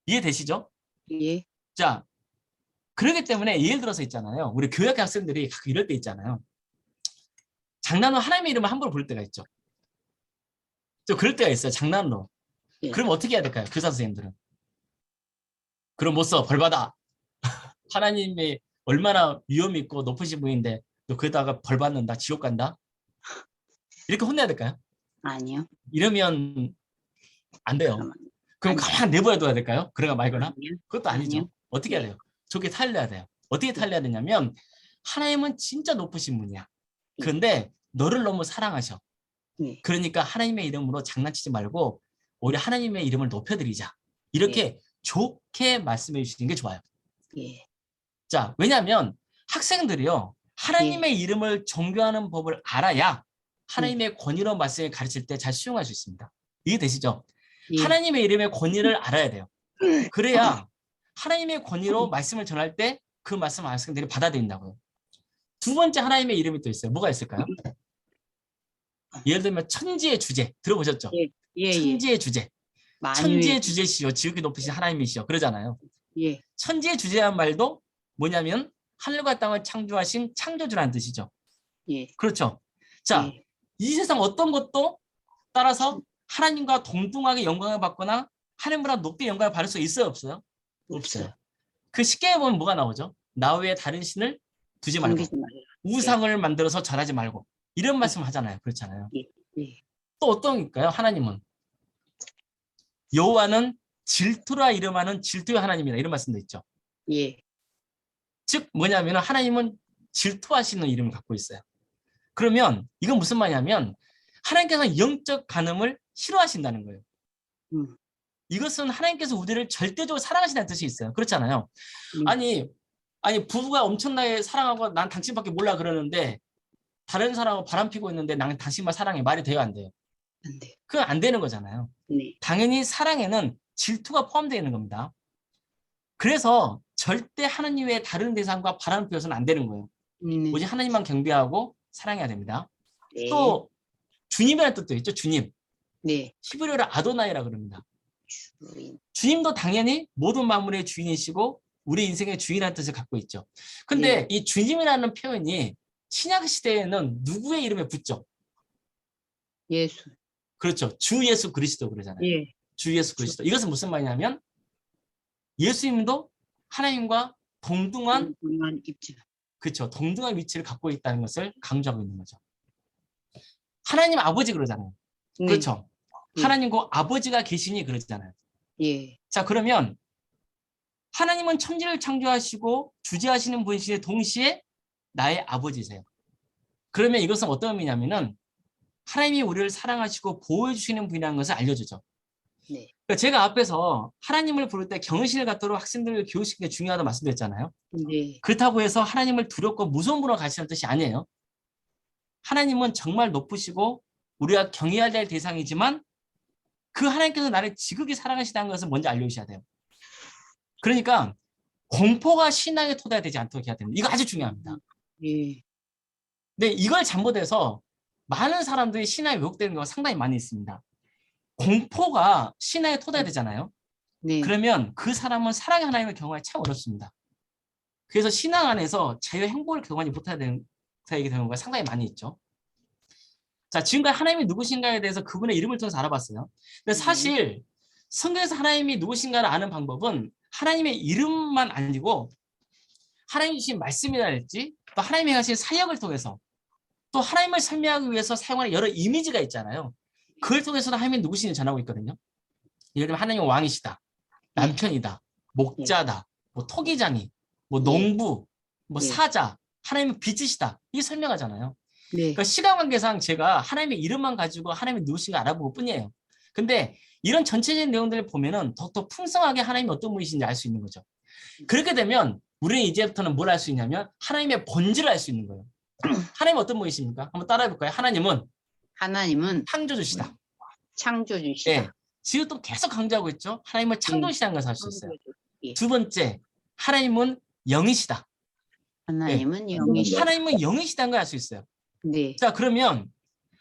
이해되시죠? 예. 자, 그렇기 때문에 예를 들어서 있잖아요. 우리 교회 학생들이 가끔 이럴 때 있잖아요. 장난으로 하나님의 이름을 함부로 부를 때가 있죠. 또 그럴 때가 있어요. 장난으로. 예. 그럼 어떻게 해야 될까요? 교사 선생님들은. 그럼 못 써. 벌받아. 하나님이 얼마나 위험이 있고 높으신 분인데 너 그러다가 벌 받는다. 지옥 간다. 이렇게 혼내야 될까요? 아니요. 이러면 안 돼요. 그럼 가만 내버려둬야 될까요? 그러가 말거나? 아니요. 그것도 아니죠. 아니요. 어떻게 해야 돼요? 좋게 살려야 돼요. 어떻게 살려야 되냐면 하나님은 진짜 높으신 분이야. 그런데 너를 너무 사랑하셔. 예. 그러니까 하나님의 이름으로 장난치지 말고 우리 하나님의 이름을 높여드리자. 이렇게 좋게 말씀해 주시는 게 좋아요. 예. 자, 왜냐하면 학생들이요. 하나님의 이름을 존경하는 법을 알아야 하나님의 권위로운 말씀을 가르칠 때 잘 수용할 수 있습니다. 이해되시죠? 예. 하나님의 이름의 권위를 알아야 돼요. 그래야 하나님의 권위로 말씀을 전할 때 그 말씀 학생들이 받아들인다고요. 두 번째 하나님의 이름이 또 있어요. 뭐가 있을까요? 예를 들면 천지의 주제 들어보셨죠? 예. 천지의 주제. 만유의 천지의 주제시여 지극히 높으신 하나님이시여 그러잖아요. 예. 천지의 주제란 말도 뭐냐면 하늘과 땅을 창조하신 창조주라는 뜻이죠. 예. 그렇죠. 자, 예. 이 세상 어떤 것도 따라서 하나님과 동등하게 영광을 받거나 하나님보다 높게 영광을 받을 수 있어요, 없어요? 없어요. 그 쉽게 보면 뭐가 나오죠? 나 외에 다른 신을 두지 말고 섬기지 말라. 우상을 만들어서 절하지 말고 이런 말씀 하잖아요. 그렇잖아요. 예. 예. 또 어떤 게일까요? 하나님은 여호와는 질투라 이름하는 질투의 하나님이다. 이런 말씀도 있죠. 예. 즉 뭐냐면 하나님은 질투하시는 이름을 갖고 있어요. 그러면 이건 무슨 말이냐면 하나님께서 영적 간음을 싫어하신다는 거예요. 음. 이것은 하나님께서 우리를 절대적으로 사랑하신다는 뜻이 있어요. 그렇잖아요. 아니 부부가 엄청나게 사랑하고 난 당신밖에 몰라 그러는데 다른 사람하고 바람 피고 있는데 나는 당신만 사랑해. 말이 돼요, 안 돼요? 안 돼요. 그건 안 되는 거잖아요. 네. 당연히 사랑에는 질투가 포함되어 있는 겁니다. 그래서 절대 하나님 외에 다른 대상과 바람을 피워서는 안 되는 거예요. 네. 오직 하나님만 경배하고 사랑해야 됩니다. 네. 또 주님이라는 뜻도 있죠. 주님. 네. 히브리어로 아도나이라 그럽니다. 주인. 주님도 당연히 모든 만물의 주인이시고 우리 인생의 주인이라는 뜻을 갖고 있죠. 근데 이 주님이라는 표현이 신약 시대에는 누구의 이름에 붙죠? 예수. 그렇죠. 주 예수 그리스도 그러잖아요. 예. 주 예수 그리스도. 이것은 무슨 말이냐면 예수님도 하나님과 동등한 입장. 그렇죠. 동등한 위치를 갖고 있다는 것을 강조하고 있는 거죠. 하나님 아버지 그러잖아요. 네. 그렇죠. 네. 하나님과 아버지가 계시니 그러잖아요. 예. 자, 그러면 하나님은 천지를 창조하시고 주재하시는 분이시되 동시에 나의 아버지세요. 그러면 이것은 어떤 의미냐면은 하나님이 우리를 사랑하시고 보호해 주시는 분이라는 것을 알려주죠. 네. 그러니까 제가 앞에서 하나님을 부를 때 경외심을 갖도록 학생들을 교육시키는 게 중요하다고 말씀드렸잖아요. 네. 그렇다고 해서 하나님을 두렵고 무서운 분으로 가시는 뜻이 아니에요. 하나님은 정말 높으시고 우리가 경외해야 될 대상이지만 그 하나님께서 나를 지극히 사랑하시다는 것을 먼저 알려주셔야 돼요. 그러니까 공포가 신앙의 토대가 되지 않도록 해야 됩니다. 이거 아주 중요합니다. 예. 근데 이걸 잘못해서 많은 사람들이 신앙에 왜곡되는 경우가 상당히 많이 있습니다. 공포가 신앙의 토대가 되잖아요. 네. 그러면 그 사람은 사랑의 하나님을 경험하기 참 어렵습니다. 그래서 신앙 안에서 자유의 행복을 경험하지 못하게 되는 경우가 상당히 많이 있죠. 자, 지금까지 하나님이 누구신가에 대해서 그분의 이름을 통해서 알아봤어요. 근데 사실 성경에서 하나님이 누구신가를 아는 방법은 하나님의 이름만 아니고 하나님 주신 말씀이랄지 또 하나님이 하신 사역을 통해서 또 하나님을 설명하기 위해서 사용하는 여러 이미지가 있잖아요. 그걸 통해서도 하나님이 누구신지 전하고 있거든요. 예를 들면 하나님은 왕이시다, 남편이다, 목자다, 뭐 토기장이, 뭐 농부, 뭐 사자, 하나님은 빛이시다. 이게 설명하잖아요. 네. 그러니까 시간 관계상 제가 하나님의 이름만 가지고 하나님이 누구신가 알아보고 뿐이에요. 근데 이런 전체적인 내용들을 보면은 더욱더 풍성하게 하나님이 어떤 분이신지 알 수 있는 거죠. 그렇게 되면 우리는 이제부터는 뭘 알 수 있냐면 하나님의 본질을 알 수 있는 거예요. 하나님은 어떤 분이십니까? 한번 따라해 볼까요? 하나님은 창조주시다. 창조주시다. 네. 지금 또 계속 강조하고 있죠. 하나님은 창조주시다는 것을 알 수 있어요. 예. 두 번째, 하나님은 영이시다. 하나님은 네. 영이시다. 하나님은 영이시다는 걸 알 수 있어요. 네. 자, 그러면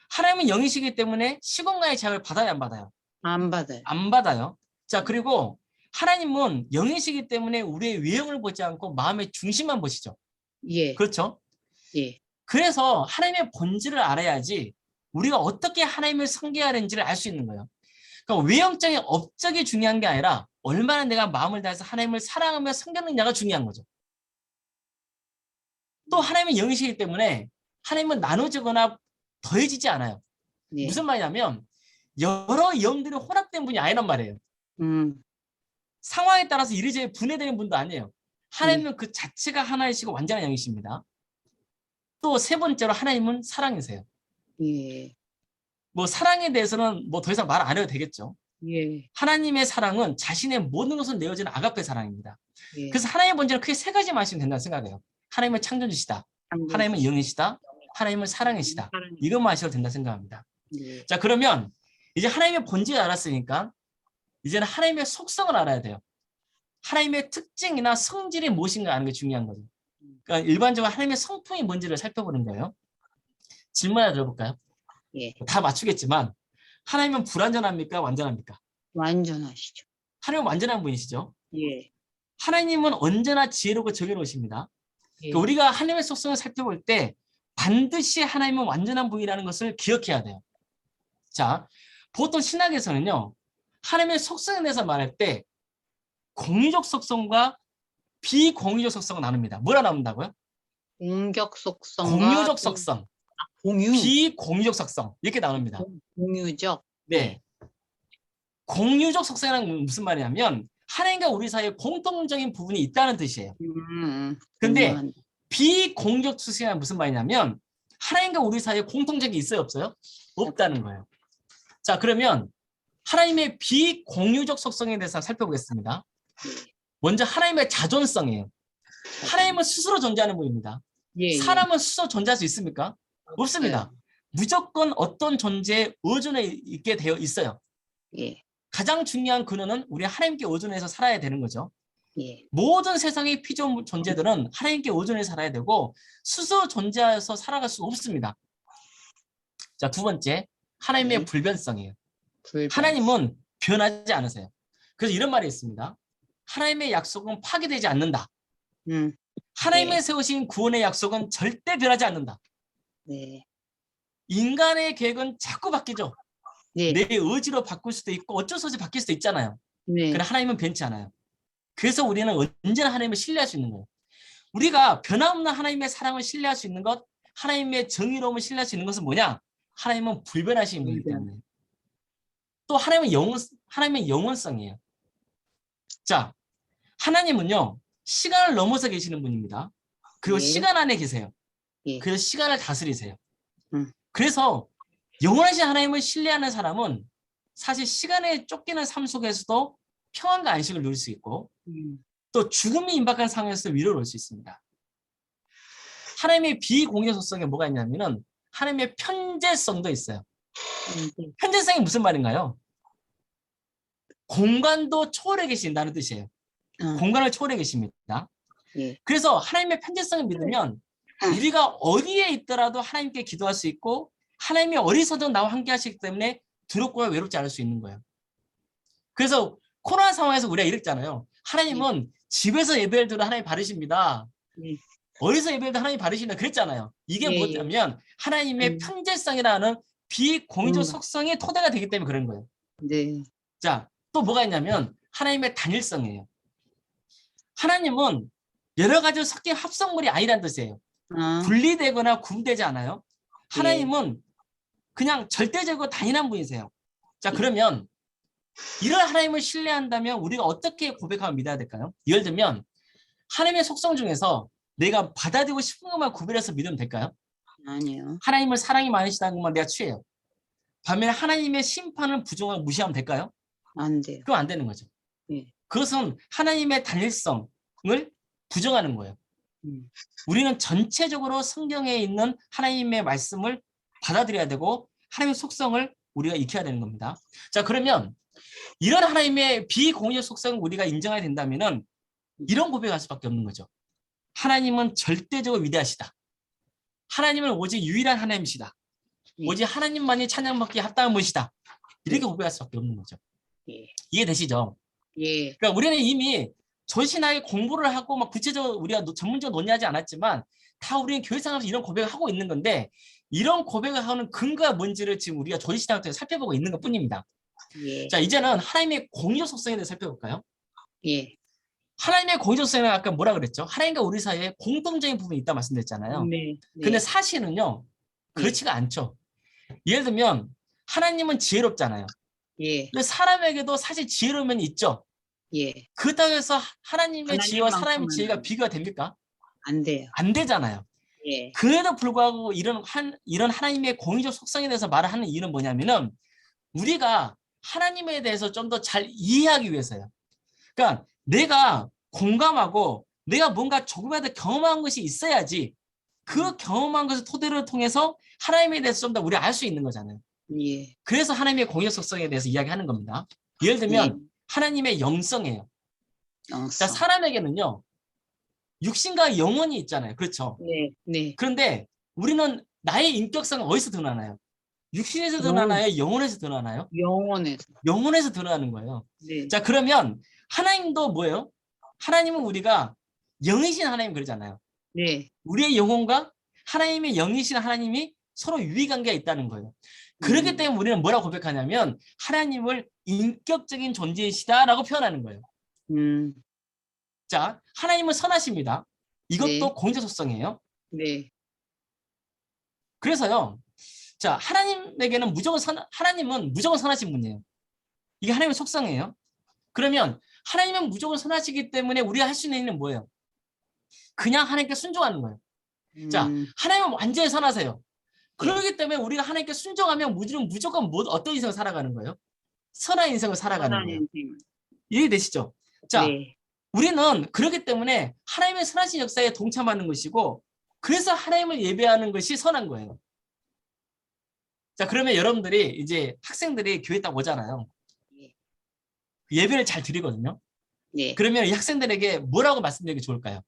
하나님은 영이시기 때문에 시공간의 제약을 받아야 안 받아요? 안 받아요. 안 받아요. 자, 그리고 하나님은 영이시기 때문에 우리의 외형을 보지 않고 마음의 중심만 보시죠. 예. 그렇죠? 예. 그래서 하나님의 본질을 알아야지 우리가 어떻게 하나님을 섬겨야 하는지를 알 수 있는 거예요. 그러니까 외형적인 업적이 중요한 게 아니라 얼마나 내가 마음을 다해서 하나님을 사랑하며 섬겼느냐가 중요한 거죠. 또 하나님은 영이시기 때문에 하나님은 나눠지거나 더해지지 않아요. 네. 무슨 말이냐면 여러 영들이 혼합된 분이 아니란 말이에요. 상황에 따라서 이리저리 분해되는 분도 아니에요. 하나님은 그 자체가 하나이시고 완전한 영이십니다. 또 세 번째로 하나님은 사랑이세요. 예. 뭐 사랑에 대해서는 뭐 더 이상 말 안 해도 되겠죠. 예. 하나님의 사랑은 자신의 모든 것을 내어주는 아가페 사랑입니다. 예. 그래서 하나님의 본질은 크게 세 가지만 하시면 된다고 생각해요. 하나님은 창조주시다. 하나님은 영이시다. 하나님은 사랑이시다. 이것만 아셔도 된다 생각합니다. 예. 자, 그러면 이제 하나님의 본질을 알았으니까 이제는 하나님의 속성을 알아야 돼요. 하나님의 특징이나 성질이 무엇인가 아는 게 중요한 거죠. 그러니까 일반적으로 하나님의 성품이 뭔지를 살펴보는 거예요. 질문 하나 드려볼까요? 예. 다 맞추겠지만 하나님은 불완전합니까? 완전합니까? 완전하시죠. 하나님은 완전한 분이시죠. 예. 하나님은 언제나 지혜롭고 정의로우십니다. 예. 그러니까 우리가 하나님의 속성을 살펴볼 때 반드시 하나님은 완전한 분이라는 것을 기억해야 돼요. 자, 보통 신학에서는요. 하나님의 속성에 대해서 말할 때 공유적 속성과 비공유적 속성을 나눕니다. 뭐라 나눈다고요? 공격 속성과 공유적 속성, 공유, 비공유적 속성 이렇게 나옵니다. 공유적. 네. 공유적 속성이란 무슨 말이냐면 하나님과 우리 사이에 공통적인 부분이 있다는 뜻이에요. 근데 공유한. 비공유적 속성이란 무슨 말이냐면 하나님과 우리 사이에 공통적인 게 있어요, 없어요? 없다는 거예요. 자, 그러면 하나님의 비공유적 속성에 대해서 살펴보겠습니다. 먼저 하나님의 자존성이에요. 하나님은 스스로 존재하는 분입니다. 예, 사람은 스스로 존재할 수 있습니까? 없습니다. 무조건 어떤 존재에 의존해 있게 되어 있어요. 예, 가장 중요한 근원은 우리 하나님께 의존해서 살아야 되는 거죠. 예, 모든 세상의 피조물 존재들은 하나님께 의존해서 살아야 되고 스스로 존재해서 살아갈 수 없습니다. 자, 두 번째, 하나님의 네. 불변성이에요. 불변. 하나님은 변하지 않으세요. 그래서 이런 말이 있습니다. 하나님의 약속은 파기되지 않는다. 하나님의 네. 세우신 구원의 약속은 절대 변하지 않는다. 네. 인간의 계획은 자꾸 바뀌죠. 네. 내 의지로 바꿀 수도 있고 어쩔 수 없이 바뀔 수도 있잖아요. 네. 그러나 하나님은 변치 않아요. 그래서 우리는 언제나 하나님을 신뢰할 수 있는 거예요. 우리가 변함없는 하나님의 사랑을 신뢰할 수 있는 것, 하나님의 정의로움을 신뢰할 수 있는 것은 뭐냐? 하나님은 불변하신 분이기 때문에. 또 하나님의 영원성이에요. 자, 하나님은요, 시간을 넘어서 계시는 분입니다. 그리고 예. 시간 안에 계세요. 예. 그래서 시간을 다스리세요. 음. 그래서 영원하신 하나님을 신뢰하는 사람은 사실 시간에 쫓기는 삶 속에서도 평안과 안식을 누릴 수 있고 또 죽음이 임박한 상황에서 위로를 얻을 수 있습니다. 하나님의 비공개 속성에 뭐가 있냐면은 하나님의 편재성도 있어요. 편재성이 무슨 말인가요? 공간도 초월해 계신다는 뜻이에요. 공간을 초월해 계십니다. 예. 그래서 하나님의 편재성을 믿으면 우리가 어디에 있더라도 하나님께 기도할 수 있고 하나님이 어디서든 나와 함께 하시기 때문에 두렵고 외롭지 않을 수 있는 거예요. 그래서 코로나 상황에서 우리가 이랬잖아요. 하나님은 집에서 예배를 드려 하나님 받으십니다. 어디서 예배를 드려 하나님 받으신다 그랬잖아요. 이게 뭐냐면 하나님의 편재성이라는 비공유적 속성이 토대가 되기 때문에 그런 거예요. 네. 자, 또 뭐가 있냐면 하나님의 단일성이에요. 하나님은 여러 가지 섞인 합성물이 아니란 뜻이에요. 분리되거나 구분되지 않아요. 하나님은 그냥 절대적으로 단일한 분이세요. 자, 그러면 이런 하나님을 신뢰한다면 우리가 어떻게 고백하고 믿어야 될까요? 예를 들면 하나님의 속성 중에서 내가 받아들이고 싶은 것만 구별해서 믿으면 될까요? 아니요. 하나님을 사랑이 많으시다는 것만 내가 취해요. 반면에 하나님의 심판을 부정하고 무시하면 될까요? 안 돼요. 그럼 안 되는 거죠. 그것은 하나님의 단일성을 부정하는 거예요. 우리는 전체적으로 성경에 있는 하나님의 말씀을 받아들여야 되고 하나님의 속성을 우리가 익혀야 되는 겁니다. 자, 그러면 이런 하나님의 비공유적 속성을 우리가 인정해야 된다면 이런 고백을 할 수밖에 없는 거죠. 하나님은 절대적으로 위대하시다. 하나님은 오직 유일한 하나님이시다. 오직 하나님만이 찬양받기에 합당한 분이시다. 이렇게 고백할 수밖에 없는 거죠. 이해되시죠? 예. 그러니까 우리는 이미 전신하게 공부를 하고 막 구체적으로 우리가 전문적으로 논의하지 않았지만 다 우리는 교회생활에서 이런 고백을 하고 있는 건데 이런 고백을 하는 근거가 뭔지를 지금 우리가 조지신학을 통해서 살펴보고 있는 것 뿐입니다. 예. 자, 이제는 하나님의 공유적 속성에 대해서 살펴볼까요? 예. 하나님의 공유적 속성은 아까 뭐라 그랬죠? 하나님과 우리 사이에 공통적인 부분이 있다 말씀드렸잖아요. 네. 근데 사실은요, 그렇지가 않죠. 예를 들면 하나님은 지혜롭잖아요. 예. 근데 사람에게도 사실 지혜로운 면이 있죠. 예. 그렇다고 해서 하나님의 지혜와 사람의 하나님만큼은 지혜가 비교가 됩니까? 안 돼요. 안 되잖아요. 예. 그래도 불구하고 이런 하나님의 공유적 속성에 대해서 말을 하는 이유는 뭐냐면은 우리가 하나님에 대해서 좀 더 잘 이해하기 위해서요. 그러니까 내가 공감하고 내가 뭔가 조금이라도 경험한 것이 있어야지 그 경험한 것을 토대로 통해서 하나님에 대해서 좀 더 우리가 알 수 있는 거잖아요. 예. 그래서 하나님의 공유적 속성에 대해서 이야기하는 겁니다. 예를 들면 하나님의 영성이에요. 자, 사람에게는요. 육신과 영혼이 있잖아요. 그렇죠? 네. 네. 그런데 우리는 나의 인격성은 어디서 드러나나요? 육신에서 드러나나요? 영혼에서 드러나나요? 영혼에서. 영혼에서 드러나는 거예요. 네. 자, 그러면 하나님도 뭐예요? 하나님은 우리가 영이신 하나님 그러잖아요. 네. 우리의 영혼과 하나님의 영이신 하나님이 서로 유의관계가 있다는 거예요. 그렇기 때문에 우리는 뭐라고 고백하냐면 하나님을 인격적인 존재이시다라고 표현하는 거예요. 자, 하나님은 선하십니다. 이것도 공적 속성이에요. 네. 그래서요. 자, 하나님에게는 하나님은 무조건 선하신 분이에요. 이게 하나님의 속성이에요. 그러면 하나님은 무조건 선하시기 때문에 우리가 할 수 있는 일은 뭐예요? 그냥 하나님께 순종하는 거예요. 자, 하나님은 완전히 선하세요. 그렇기 때문에 우리가 하나님께 순종하면 우리는 무조건 어떤 인생을 살아가는 거예요? 선한 인생을 살아가는 선한 거예요. 인생. 이해되시죠? 자, 네. 우리는 그렇기 때문에 하나님의 선하신 역사에 동참하는 것이고 그래서 하나님을 예배하는 것이 선한 거예요. 자, 그러면 여러분들이 이제 학생들이 교회 딱 오잖아요. 예. 예배를 잘 드리거든요. 네. 그러면 이 학생들에게 뭐라고 말씀드리기 좋을까요?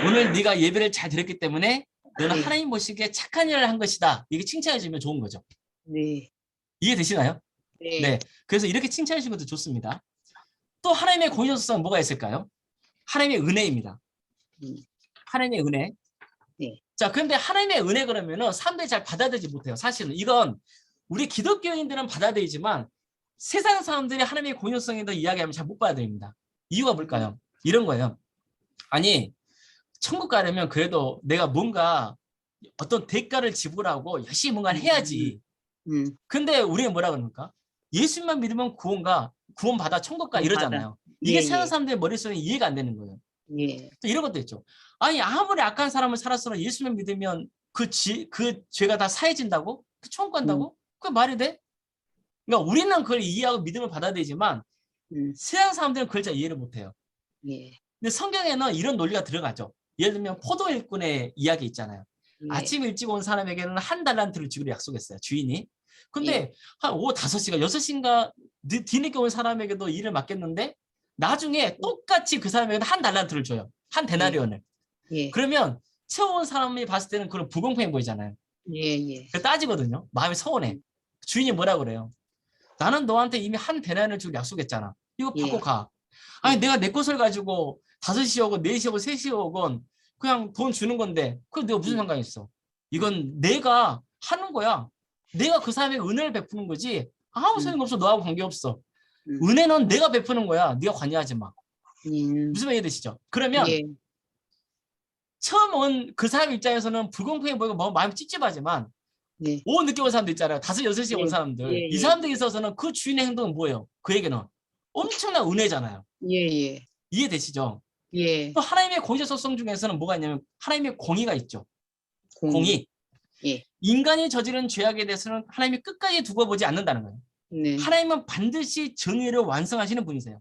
오늘 네가 예배를 잘 드렸기 때문에 너는 네. 하나님 보시기에 착한 일을 한 것이다. 이게 칭찬해 주면 좋은 거죠. 네. 이해되시나요? 네. 네. 그래서 이렇게 칭찬해 주는 것도 좋습니다. 또 하나님의 공의적성은 뭐가 있을까요? 하나님의 은혜입니다. 하나님의 은혜. 네. 자, 그런데 하나님의 은혜 그러면은 사람들이 잘 받아들이지 못해요. 사실은 이건 우리 기독교인들은 받아들이지만 세상 사람들이 하나님의 공의성에 대해 이야기하면 잘 못 받아들입니다. 이유가 뭘까요? 이런 거예요. 아니, 천국 가려면 그래도 내가 뭔가 어떤 대가를 지불하고 열심히 뭔가를 해야지. 근데 우리는 뭐라 그럽니까? 예수님만 믿으면 구원받아 천국 가 이러잖아요. 이게 예, 세상 예. 사람들의 머릿속에 이해가 안 되는 거예요. 예. 또 이런 것도 있죠. 아니 아무리 악한 사람을 살았으나 예수님 믿으면 그 죄가 다 사해진다고? 그 천국 간다고? 그게 말이 돼? 그러니까 우리는 그걸 이해하고 믿음을 받아들이지만 세상 사람들은 그걸 잘 이해를 못해요. 예. 근데 성경에는 이런 논리가 들어가죠. 예를 들면 포도 일꾼의 이야기 있잖아요. 예. 아침 일찍 온 사람에게는 한 달란트를 주기로 약속했어요. 주인이. 근데 한 오후 5시가 6시인가 뒤늦게 온 사람에게도 일을 맡겼는데 나중에 똑같이 그 사람에게는 한 달란트를 줘요. 한 데나리온을. 예. 그러면 채워온 사람이 봤을 때는 그런 불공평해 보이잖아요. 예. 예. 그래서 따지거든요. 마음이 서운해. 주인이 뭐라 그래요? 나는 너한테 이미 한 데나리온을 주기로 약속했잖아. 이거 받고 예. 가. 아니 내가 내 것을 가지고 5시 오건 4시 오건 3시 오건 그냥 돈 주는 건데 그게 내가 무슨 상관이 있어. 이건 내가 하는 거야. 내가 그 사람에게 은혜를 베푸는 거지. 아무 소용없어. 너하고 관계없어. 은혜는 내가 베푸는 거야. 네가 관여하지 마. 무슨 말이 되시죠? 그러면 예. 처음 온 그 사람 입장에서는 불공평해 보이고 마음이 찝찝하지만 예. 오후 늦게 온 사람들 있잖아요. 5, 6시에 온 예. 사람들. 예. 이 사람들에 있어서는 그 주인의 행동은 뭐예요? 그에게는 엄청난 은혜잖아요. 예. 예. 이해되시죠? 예. 또 하나님의 공의적 속성 중에서는 뭐가 있냐면 하나님의 공의가 있죠. 공의. 예. 인간이 저지른 죄악에 대해서는 하나님이 끝까지 두고 보지 않는다는 거예요. 네. 하나님은 반드시 정의를 완성하시는 분이세요.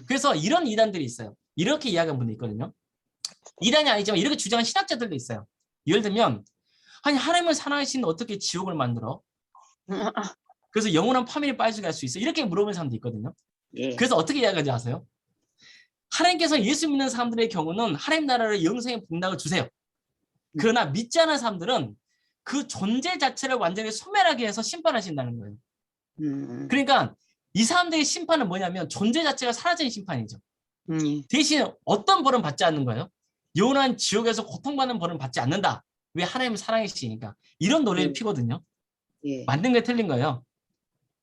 그래서 이런 이단들이 있어요. 이렇게 이야기하는 분이 있거든요. 이단이 아니지만 이렇게 주장하는 신학자들도 있어요. 예를 들면 아니 하나님을 사랑하신 어떻게 지옥을 만들어? 그래서 영원한 파멸에 빠지게 할 수 있어? 이렇게 물어보는 사람도 있거든요. 예. 그래서 어떻게 이야기하는지 아세요? 하나님께서 예수 믿는 사람들의 경우는 하나님 나라를 영생의 복락을 주세요. 그러나 믿지 않은 사람들은 그 존재 자체를 완전히 소멸하게 해서 심판하신다는 거예요. 그러니까 이 사람들의 심판은 뭐냐면 존재 자체가 사라지는 심판이죠. 대신 어떤 벌은 받지 않는 거예요? 영원한 지옥에서 고통받는 벌은 받지 않는다. 왜? 하나님을 사랑하시니까. 이런 논리를 피거든요. 예. 만든 게 틀린 거예요.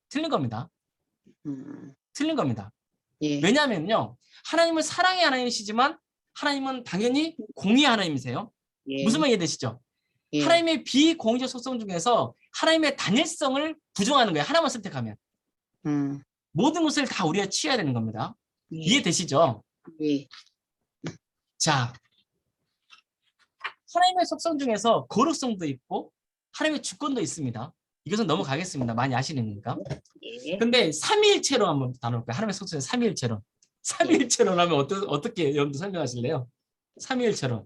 틀린 겁니다. 틀린 겁니다. 예. 왜냐하면요. 하나님은 사랑의 하나님이시지만 하나님은 당연히 공의의 하나님이세요. 예. 무슨 말 이해되시죠? 예. 하나님의 비공의적 속성 중에서 하나님의 단일성을 부정하는 거예요. 하나만 선택하면. 모든 것을 다 우리가 취해야 되는 겁니다. 예. 이해되시죠? 예. 자, 하나님의 속성 중에서 거룩성도 있고 하나님의 주권도 있습니다. 이것은 넘어가겠습니다. 많이 아시는 거니까. 예. 근데 삼위일체로 한번 나눌까요? 하나님의 속성의 삼위일체론. 삼위일체론 하면 어떻게 여러분들 설명하실래요? 삼위일체론.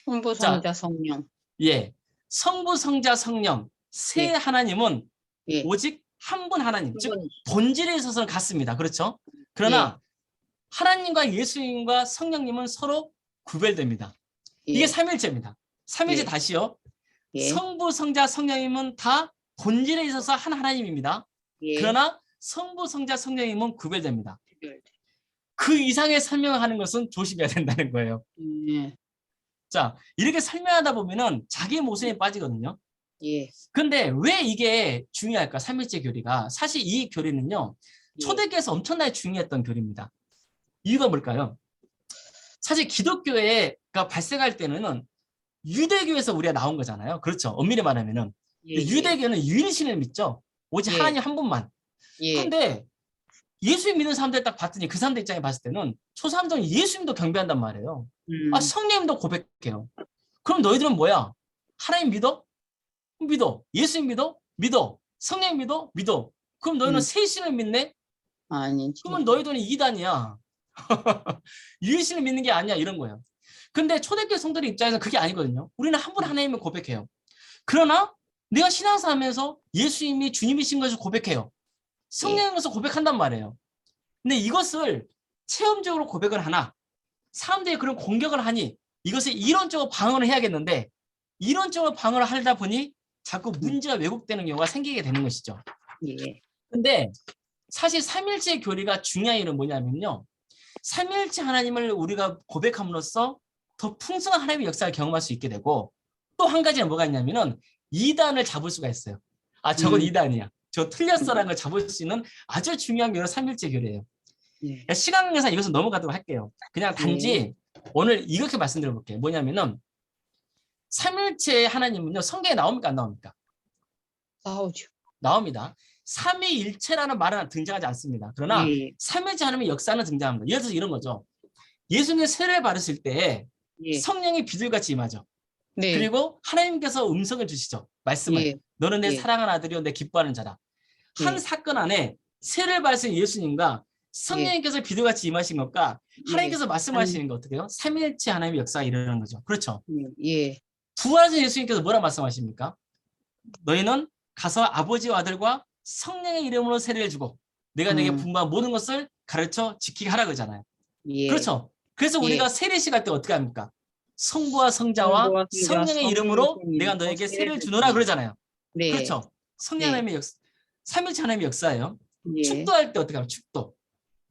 성부, 성자, 성령. 예. 성부, 성자, 성령. 세 예. 하나님은 예. 오직 한 분 하나님. 즉 분. 본질에 있어서는 같습니다. 그렇죠? 그러나 하나님과 예수님과 성령님은 서로 구별됩니다. 예. 이게 삼일체입니다. 삼일체 예. 다시요. 예. 성부, 성자, 성령님은 다 본질에 있어서 한 하나님입니다. 예. 그러나 성부, 성자, 성령님은 구별됩니다. 그 이상의 설명을 하는 것은 조심해야 된다는 거예요. 예. 자, 이렇게 설명하다 보면은 자기 모순에 빠지거든요. 예. 근데 왜 이게 중요할까? 삼일체 교리가. 사실 이 교리는요. 예. 초대교회에서 엄청나게 중요했던 교리입니다. 이유가 뭘까요? 사실 기독교가 발생할 때는 유대교에서 우리가 나온 거잖아요. 그렇죠. 엄밀히 말하면은 예, 유대교는 유일신을 믿죠. 오직 예. 하나님 한 분만. 예. 근데 예수 믿는 사람들 딱 봤더니 그 사람들 입장에 봤을 때는 저 사람들은 예수님도 경배한단 말이에요. 아, 성령님도 고백해요. 그럼 너희들은 뭐야? 하나님 믿어? 믿어. 예수님 믿어? 믿어. 성령 믿어? 믿어. 그럼 너희는 세 신을 믿네? 아니지. 그러면 너희들은 이단이야. 유일신을 믿는 게 아니야. 이런 거예요. 근데 초대교회 성도들 입장에서 그게 아니거든요. 우리는 한 분 하나님을 고백해요. 그러나 내가 신앙생활하면서 예수님이 주님이신 것을 고백해요. 성령인 것을 고백한단 말이에요. 근데 이것을 체험적으로 고백을 하나 사람들이 그런 공격을 하니 이것을 이론적으로 방어를 해야겠는데 이론적으로 방어를 하다 보니 자꾸 문제가 왜곡되는 경우가 생기게 되는 것이죠. 예. 근데 사실 삼일체 교리가 중요한 일은 뭐냐면요. 삼일체 하나님을 우리가 고백함으로써 더 풍성한 하나님의 역사를 경험할 수 있게 되고 또 한 가지는 뭐가 있냐면은 이단을 잡을 수가 있어요. 아, 저건 이단이야. 저 틀렸어라는 걸 잡을 수 있는 아주 중요한 교리가 삼일체 교리예요. 예. 시간 관계상 이것은 넘어가도록 할게요. 그냥 단지 오늘 이렇게 말씀드려 볼게요. 뭐냐면은 삼일체 하나님은요. 성경에 나옵니까 안 나옵니까? 싸우죠. 나옵니다. 삼위일체라는 말은 등장하지 않습니다. 그러나 예. 삼일체 하나님의 역사는 등장합니다. 예를 들어서 이런 거죠. 예수님의 세례를 받으실 때 예. 성령이 비둘같이 임하죠. 네. 그리고 하나님께서 음성을 주시죠. 말씀을. 예. 너는 내 예. 사랑하는 아들이요 내 기뻐하는 자다. 한 예. 사건 안에 세례를 받으신 예수님과 성령님께서 비둘같이 임하신 것과 하나님께서 말씀하시는 거 어떻게 해요? 삼일체 하나님의 역사가 일어나는 거죠. 그렇죠. 예. 부활하신 예수님께서 뭐라 말씀하십니까? 너희는 가서 아버지와 아들과 성령의 이름으로 세례를 주고 내가 내게 분부한 모든 것을 가르쳐 지키게 하라 그러잖아요. 예. 그렇죠. 그래서 예. 우리가 세례식 할 때 어떻게 합니까? 성부와 성자와 성부와 성자, 성령의 이름으로 내가 너에게 세례를 주노라 그러잖아요. 네. 그렇죠. 성령 하나님의 역사, 삼일체 하나님의 역사예요. 예. 축도할 때 어떻게 하면 축도.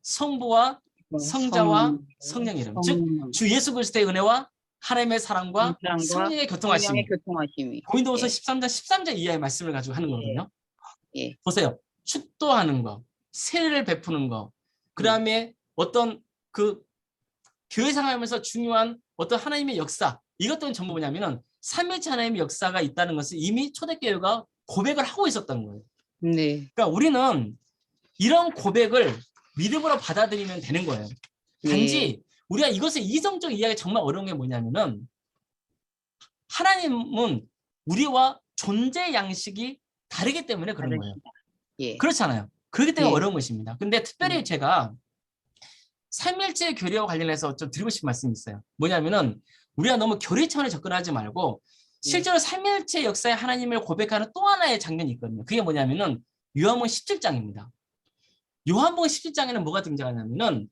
성부와 성자와 성령의 이름. 즉 주 예수 그리스도의 은혜와 하나님의 사랑과 성령의 교통하심이. 고린도후서 13장 13절 이하의 말씀을 가지고 하는 거거든요. 예. 보세요. 축도하는 거, 세례를 베푸는 거, 그다음에 어떤 그 교회 생활하면서 중요한 어떤 하나님의 역사, 이것들은 전부 뭐냐면은 삼일체 하나님의 역사가 있다는 것을 이미 초대교회가 고백을 하고 있었던 거예요. 네. 그러니까 우리는 이런 고백을 믿음으로 받아들이면 되는 거예요. 단지 우리가 이것을 이성적 이해하기 정말 어려운 게 뭐냐면은 하나님은 우리와 존재 양식이 다르기 때문에 그런 거예요. 예. 그렇잖아요. 그렇기 때문에 예. 어려운 것입니다. 근데 특별히 제가 삼일체 교리와 관련해서 좀 드리고 싶은 말씀이 있어요. 뭐냐면은 우리가 너무 교리 차원에 접근하지 말고 실제로 삼일체 역사의 하나님을 고백하는 또 하나의 장면이 있거든요. 그게 뭐냐면은 요한복음 17장입니다. 요한복음 17장에는 뭐가 등장하냐면은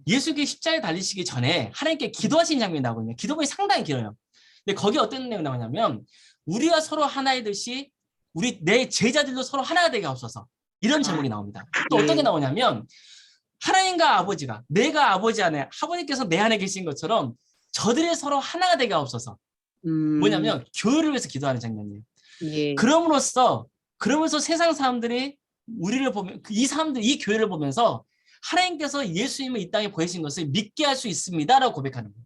예수님이 십자가에 달리시기 전에 하나님께 기도하신 장면이 나오거든요. 기도문이 상당히 길어요. 근데 거기 어떤 내용이 나오냐면 우리가 서로 하나의 듯이 우리 내 제자들도 서로 하나가 되게 하옵소서. 이런 제목이 나옵니다. 또 어떤 게 나오냐면 하나님과 아버지가 내가 아버지 안에 아버님께서 내 안에 계신 것처럼 저들이 서로 하나가 되게 하옵소서. 뭐냐면 교회를 위해서 기도하는 장면이에요. 예. 그러면서 세상 사람들이 우리를 보면 이 사람들 이 교회를 보면서 하나님께서 예수님을 이 땅에 보내신 것을 믿게 할 수 있습니다라고 고백하는 거예요.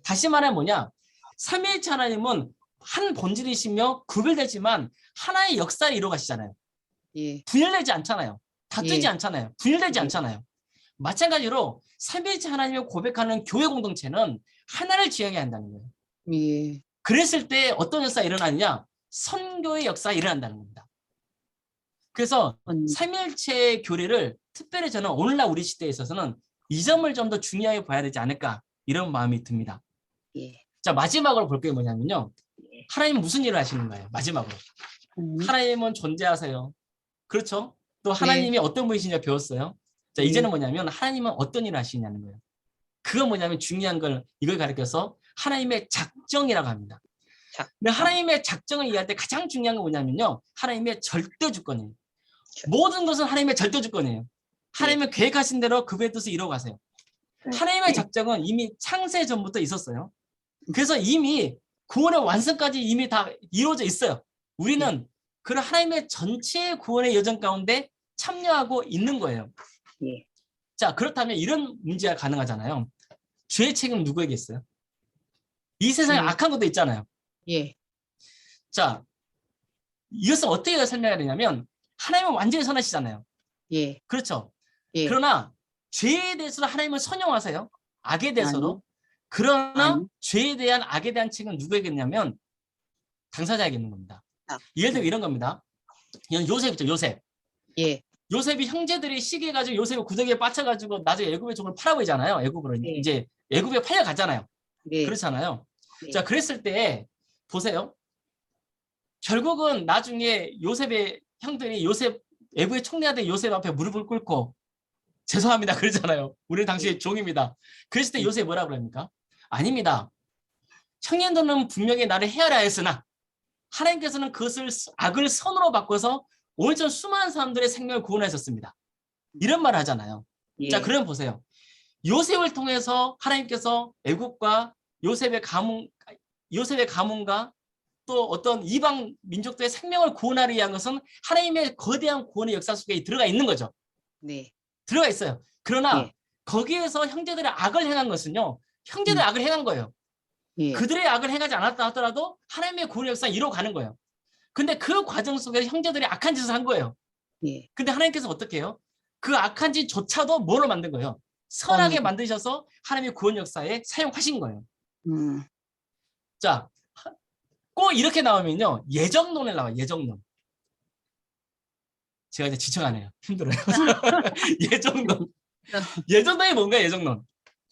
다시 말하면 뭐냐? 삼위일체 하나님은 한 본질이시며 구별되지만 하나의 역사를 이루어 가시잖아요. 예. 분열되지 않잖아요. 다투지 예. 않잖아요. 분열되지 않잖아요. 마찬가지로 삼위일체 하나님을 고백하는 교회 공동체는 하나를 지향해야 한다는 거예요. 예. 그랬을 때 어떤 역사가 일어나느냐? 선교의 역사가 일어난다는 겁니다. 그래서 삼위일체 교리를 특별히 저는 오늘날 우리 시대에 있어서는 이 점을 좀 더 중요하게 봐야 되지 않을까 이런 마음이 듭니다. 예. 자, 마지막으로 볼 게 뭐냐면요. 하나님은 무슨 일을 하시는 거예요? 마지막으로. 하나님은 존재하세요. 그렇죠? 또 하나님이 어떤 분이시냐 배웠어요. 자, 이제는 뭐냐면 하나님은 어떤 일을 하시냐는 거예요. 그건 뭐냐면 중요한 걸 이걸 가리켜서 하나님의 작정이라고 합니다. 근데 하나님의 작정을 이해할 때 가장 중요한 건 뭐냐면요. 하나님의 절대 주권이에요. 모든 것은 하나님의 절대 주권이에요. 하나님의 계획하신 대로 그분의 뜻을 이루어가세요. 하나님의 작정은 이미 창세 전부터 있었어요. 그래서 이미 구원의 완성까지 이미 다 이루어져 있어요. 우리는 그런 하나님의 전체 구원의 여정 가운데 참여하고 있는 거예요. 자, 그렇다면 이런 문제가 가능하잖아요. 죄의 책임은 누구에게 있어요? 이 세상에 네. 악한 것도 있잖아요. 예. 자, 이것을 어떻게 설명해야 되냐면 하나님은 완전히 선하시잖아요. 예. 그렇죠. 예. 그러나 죄에 대해서도 하나님은 선용하세요. 악에 대해서도. 아니. 그러나 아니. 죄에 대한 악에 대한 책임은 누구에게 있냐면 당사자에게 있는 겁니다. 아, 예를 들면 이런 겁니다. 이건 요셉 있죠. 요셉. 예. 요셉이 형제들이 시기해가지고 요셉을 구덩이에 빠쳐가지고 나중에 애굽의 종을 팔아버리잖아요. 애굽으로 예. 이제 애굽에 팔려가잖아요. 예. 그렇잖아요. 예. 자, 그랬을 때 보세요. 결국은 나중에 요셉의 형들이 요셉 애굽의 총리한테 요셉 앞에 무릎을 꿇고 죄송합니다 그러잖아요. 우리는 당시의 종입니다. 그랬을 때 요셉이 뭐라 그럽니까? 아닙니다. 형님들은 분명히 나를 헤아려 했으나 하나님께서는 그것을 악을 선으로 바꿔서 온전 수많은 사람들의 생명을 구원하셨습니다. 이런 말을 하잖아요. 예. 자, 그러면 보세요. 요셉을 통해서 하나님께서 애국과 요셉의 가문과 또 어떤 이방 민족들의 생명을 구원하기 위한 것은 하나님의 거대한 구원의 역사 속에 들어가 있는 거죠. 네. 들어가 있어요. 그러나 예. 거기에서 형제들의 악을 행한 것은요. 형제들의 악을 행한 거예요. 예. 그들의 악을 행하지 않았다 하더라도 하나님의 구원의 역사가 이루어가는 거예요. 근데 그 과정 속에서 형제들이 악한 짓을 한 거예요. 예. 근데 하나님께서 어떻게 해요? 그 악한 짓조차도 뭐로 만든 거예요? 선하게 만드셔서 하나님의 구원 역사에 사용하신 거예요. 자, 꼭 이렇게 나오면요. 예정론에 나와요. 예정론. 제가 이제 지쳐가네요. 힘들어요. 예정론. 예정론이 뭔가요? 예정론.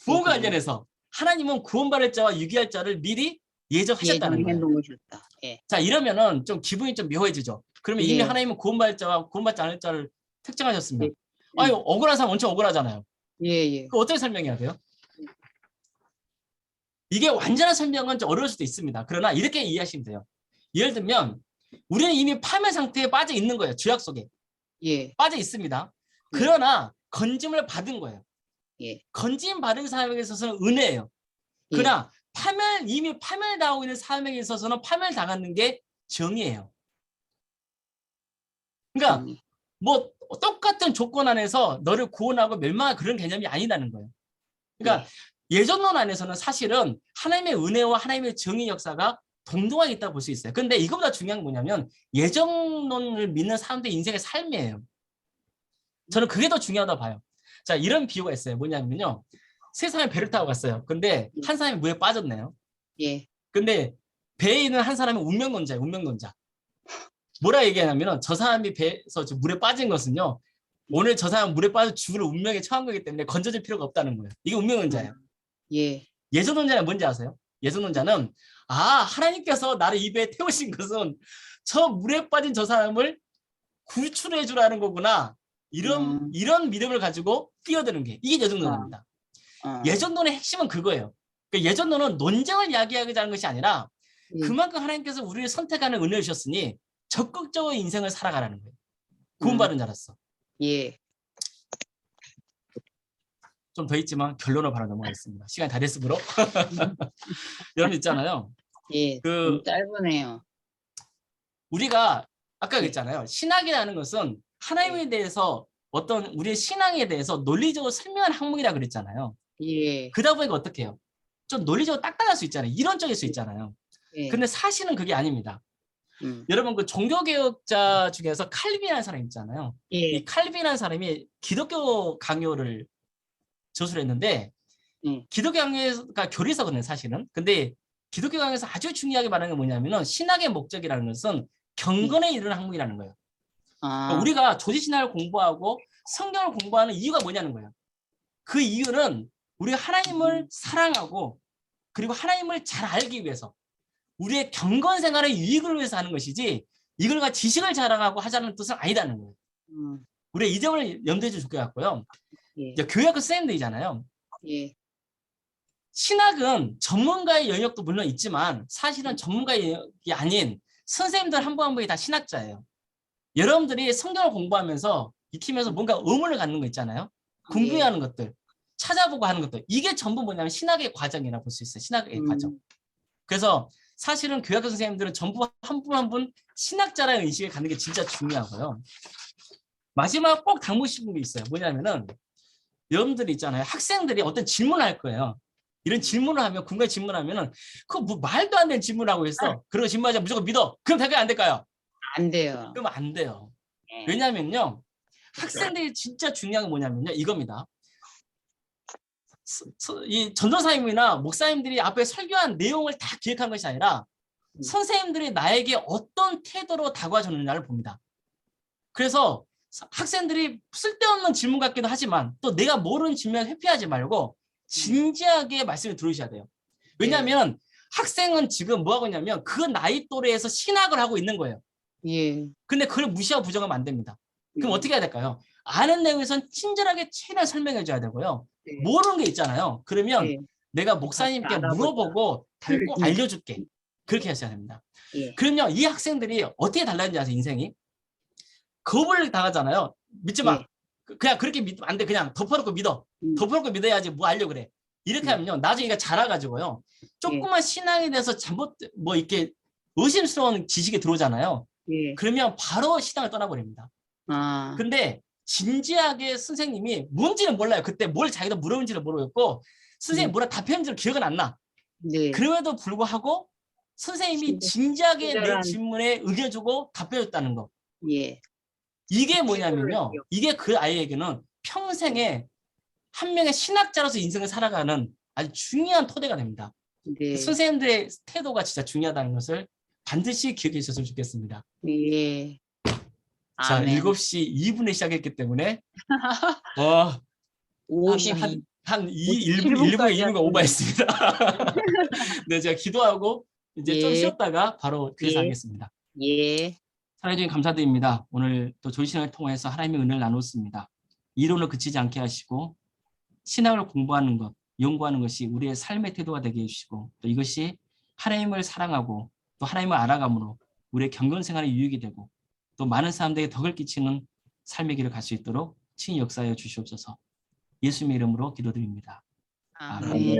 구원과 관련해서 하나님은 구원받을 자와 유기할 자를 미리 예정하셨다는 거예요. 놓으셨다. 예. 자, 이러면은 좀 기분이 좀 묘해지죠. 그러면 예. 이미 하나님은 구원받을 자와 구원받지 않을 자를 특정하셨으면 예. 아유, 억울한 사람 엄청 억울하잖아요. 예. 예. 그 어떻게 설명해야 돼요? 이게 완전한 설명은 좀 어려울 수도 있습니다. 그러나 이렇게 이해하시면 돼요. 예를 들면 우리는 이미 파멸 상태에 빠져 있는 거예요. 죄악 속에. 예. 빠져 있습니다. 그러나 건짐을 받은 거예요. 예. 건짐 받은 사람에게 있어서는 은혜예요. 그러나 이미 파멸당하고 있는 사람에게 있어서는 파멸당하는 게 정의예요. 그러니까 뭐 똑같은 조건 안에서 너를 구원하고 멸망할 그런 개념이 아니라는 거예요. 그러니까 예정론 안에서는 사실은 하나님의 은혜와 하나님의 정의 역사가 동등하게 있다고 볼 수 있어요. 그런데 이것보다 중요한 게 뭐냐면 예정론을 믿는 사람들의 인생의 삶이에요. 저는 그게 더 중요하다고 봐요. 자, 이런 비유가 있어요. 뭐냐면요. 세상에 배를 타고 갔어요. 근데 한 사람이 물에 빠졌네요. 예. 근데 배에 있는 한 사람은 운명론자예요. 운명론자. 뭐라 얘기하냐면은 저 사람이 배에서 물에 빠진 것은요. 오늘 저 사람 물에 빠져 죽을 운명에 처한 거기 때문에 건져줄 필요가 없다는 거예요. 이게 운명론자예요. 예. 예정론자는 뭔지 아세요? 예정론자는 하나님께서 나를 이 배에 태우신 것은 저 물에 빠진 저 사람을 구출해 주라는 거구나. 이런 믿음을 가지고 뛰어드는 게 이게 예정론입니다. 예정론의 핵심은 그거예요. 그러니까 예정론은 논쟁을 이야기하자는 것이 아니라 그만큼 하나님께서 우리를 선택하는 은혜를 주셨으니 적극적으로 인생을 살아가라는 거예요. 구원받은 자로서. 예. 좀 더 있지만 결론을 바로 넘어가겠습니다. 시간이 다 됐으므로. 여러분 있잖아요. 예. 그 짧으네요. 우리가 아까 그랬잖아요. 신학이라는 것은 하나님에 대해서 어떤 우리의 신앙에 대해서 논리적으로 설명하는 학문이라 그랬잖아요. 예. 그러다 보니까 어떻게 해요? 좀 논리적으로 딱딱할 수 있잖아요. 이론적일 수 있잖아요. 예. 근데 사실은 그게 아닙니다. 여러분 그 종교개혁자 중에서 칼빈이라는 사람 있잖아요. 예. 이 칼빈이라는 사람이 기독교 강요를 저술했는데 기독교 강요가 교리서거든요. 사실은. 근데 기독교 강요에서 아주 중요하게 말하는 게 뭐냐면은 신학의 목적이라는 것은 경건에 이르는 학문이라는 거예요. 그러니까 우리가 조지신학을 공부하고 성경을 공부하는 이유가 뭐냐는 거예요. 그 이유는 우리가 하나님을 사랑하고 그리고 하나님을 잘 알기 위해서 우리의 경건 생활의 유익을 위해서 하는 것이지 이걸과 지식을 자랑하고 하자는 뜻은 아니다는 거예요. 우리의 이 점을 염두에 주면 좋을 것 같고요. 이제 교회학교 선생님들이잖아요. 예. 신학은 전문가의 영역도 물론 있지만 사실은 전문가의 영역이 아닌 선생님들 한 분 한 분이 다 신학자예요. 여러분들이 성경을 공부하면서 익히면서 뭔가 의문을 갖는 거 있잖아요. 궁금해하는 것들, 찾아보고 하는 것들. 이게 전부 뭐냐면 신학의 과정이라고 볼 수 있어요. 신학의 과정. 그래서 사실은 교회학교 선생님들은 전부 한 분 한 분 신학자라는 인식을 갖는 게 진짜 중요하고요. 마지막 꼭 담고 싶은 게 있어요. 뭐냐면은 여러분들이 있잖아요. 학생들이 어떤 질문을 할 거예요. 이런 질문을 하면 궁금한 질문하면은 그거 뭐 말도 안 되는 질문하고 있어. 그런 거 질문하자 무조건 믿어. 그럼 될까요? 안 될까요? 안 돼요. 그러면 안 돼요. 네. 왜냐면요. 학생들이 진짜 중요한 게 뭐냐면요. 이겁니다. 이 전도사님이나 목사님들이 앞에 설교한 내용을 다 기획한 것이 아니라 선생님들이 나에게 어떤 태도로 다가와줬느냐를 봅니다. 그래서 학생들이 쓸데없는 질문 같기도 하지만 또 내가 모르는 질문을 회피하지 말고 진지하게 말씀을 들으셔야 돼요. 왜냐하면 학생은 지금 뭐 하고 있냐면 그 나이 또래에서 신학을 하고 있는 거예요. 예. 근데 그걸 무시하고 부정하면 안 됩니다. 그럼 어떻게 해야 될까요? 아는 내용에선 친절하게 최대한 설명해 줘야 되고요. 네. 모르는 게 있잖아요. 그러면 네. 내가 목사님께 알아보자. 물어보고 꼭 알려줄게. 그렇게 하셔야 됩니다. 예. 그럼요, 이 학생들이 어떻게 달라졌는지 아세요, 인생이? 겁을 당하잖아요. 믿지 마. 그냥 그렇게 믿으면 안 돼. 그냥 덮어놓고 믿어. 덮어놓고 믿어야지 뭐 알려고 그래. 이렇게 하면요, 나중에 이가 자라가지고요. 조그만 신앙에 대해서 잘못, 뭐 이렇게 의심스러운 지식이 들어오잖아요. 예. 그러면 바로 신앙을 떠나버립니다. 아. 근데 진지하게 선생님이 뭔지는 몰라요. 그때 뭘 자기도 물어본지를 모르겠고 선생님이 뭐라 답했는지를 기억은 안 나. 네. 그럼에도 불구하고 선생님이 진지하게 내 질문에 의견주고 답해줬다는 거. 예. 이게 뭐냐면요. 이게 그 아이에게는 평생에 한 명의 신학자로서 인생을 살아가는 아주 중요한 토대가 됩니다. 네. 선생님들의 태도가 진짜 중요하다는 것을 반드시 기억해 주셨으면 좋겠습니다. 예. 자, 아멘. 7시 2분에 시작했기 때문에 52. 한 57 1분가 분까지 오버했습니다. 네, 제가 기도하고 이제 좀 예. 쉬었다가 바로 교회에서 예. 하겠습니다. 예. 사랑해 주님 감사드립니다. 오늘 또 조신을 통해서 하나님의 은혜를 나눴습니다. 이론을 그치지 않게 하시고 신앙을 공부하는 것, 연구하는 것이 우리의 삶의 태도가 되게 해주시고 또 이것이 하나님을 사랑하고 또 하나님을 알아감으로 우리의 경건 생활에 유익이 되고 또 많은 사람들에게 덕을 끼치는 삶의 길을 갈 수 있도록 친히 역사하여 주시옵소서. 예수님의 이름으로 기도드립니다. 아멘.